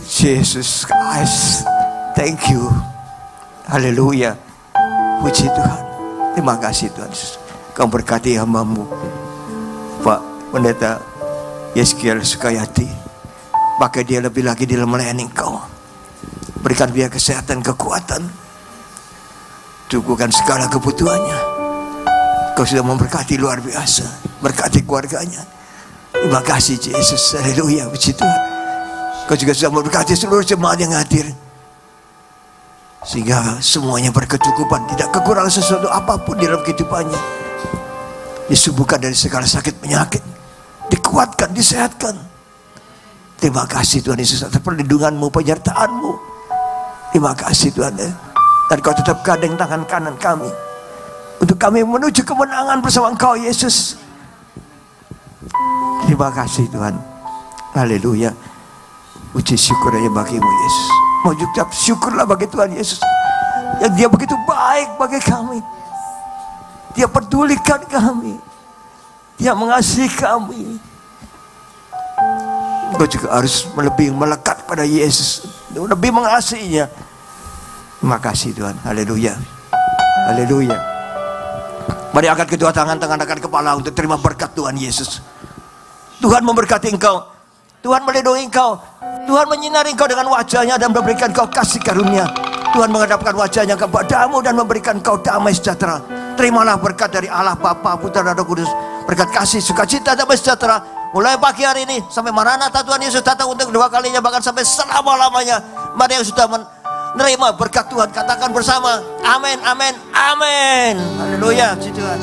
S8: Yesus Christ, thank you. Haleluya. Puji Tuhan. Terima kasih Tuhan. Kau berkati hamba-Mu Pak Pendeta Yeskiel Sukayati. Pakai dia lebih lagi di dalam melayani Kau. Berikan dia kesehatan, kekuatan. Cukupkan segala kebutuhannya. Kau sudah memberkati luar biasa. Berkati keluarganya. Terima kasih Yesus. Haleluya. Puji Tuhan. Kau juga sudah memberkati seluruh jemaat yang hadir. Sehingga semuanya berkecukupan. Tidak kekurangan sesuatu apapun di dalam kehidupannya. Disembuhkan dari segala sakit penyakit. Dikuatkan, disehatkan. Terima kasih Tuhan Yesus atas perlindungan-Mu, penyertaan-Mu. Terima kasih Tuhan. Dan Kau tetap gandeng tangan kanan kami. Untuk kami menuju kemenangan bersama Engkau Yesus. Terima kasih Tuhan. Haleluya. Puji syukur hanya bagi-Mu Yesus. Mau ucap syukurlah bagi Tuhan Yesus. Yang Dia begitu baik bagi kami. Dia pedulikan kami. Dia mengasihi kami. Kau juga harus lebih melekat pada Yesus, lebih mengasihinya. Terima kasih Tuhan. Haleluya. Haleluya. Mari angkat kedua tangan, angkat kepala untuk terima berkat Tuhan Yesus. Tuhan memberkati engkau. Tuhan melindungi engkau. Tuhan menyinari engkau dengan wajahnya dan memberikan engkau kasih karunia. Tuhan menghadapkan wajahnya kepadamu dan memberikan engkau damai sejahtera. Terimalah berkat dari Allah Bapa, Putra dan Roh Kudus. Berkat kasih, sukacita, damai sejahtera. Mulai pagi hari ini sampai Maranatha Tuhan Yesus datang untuk kedua kalinya, bahkan sampai selama-lamanya. Mari yang sudah menerima berkat Tuhan katakan bersama, amin, amin, amin. Haleluya, puji Tuhan.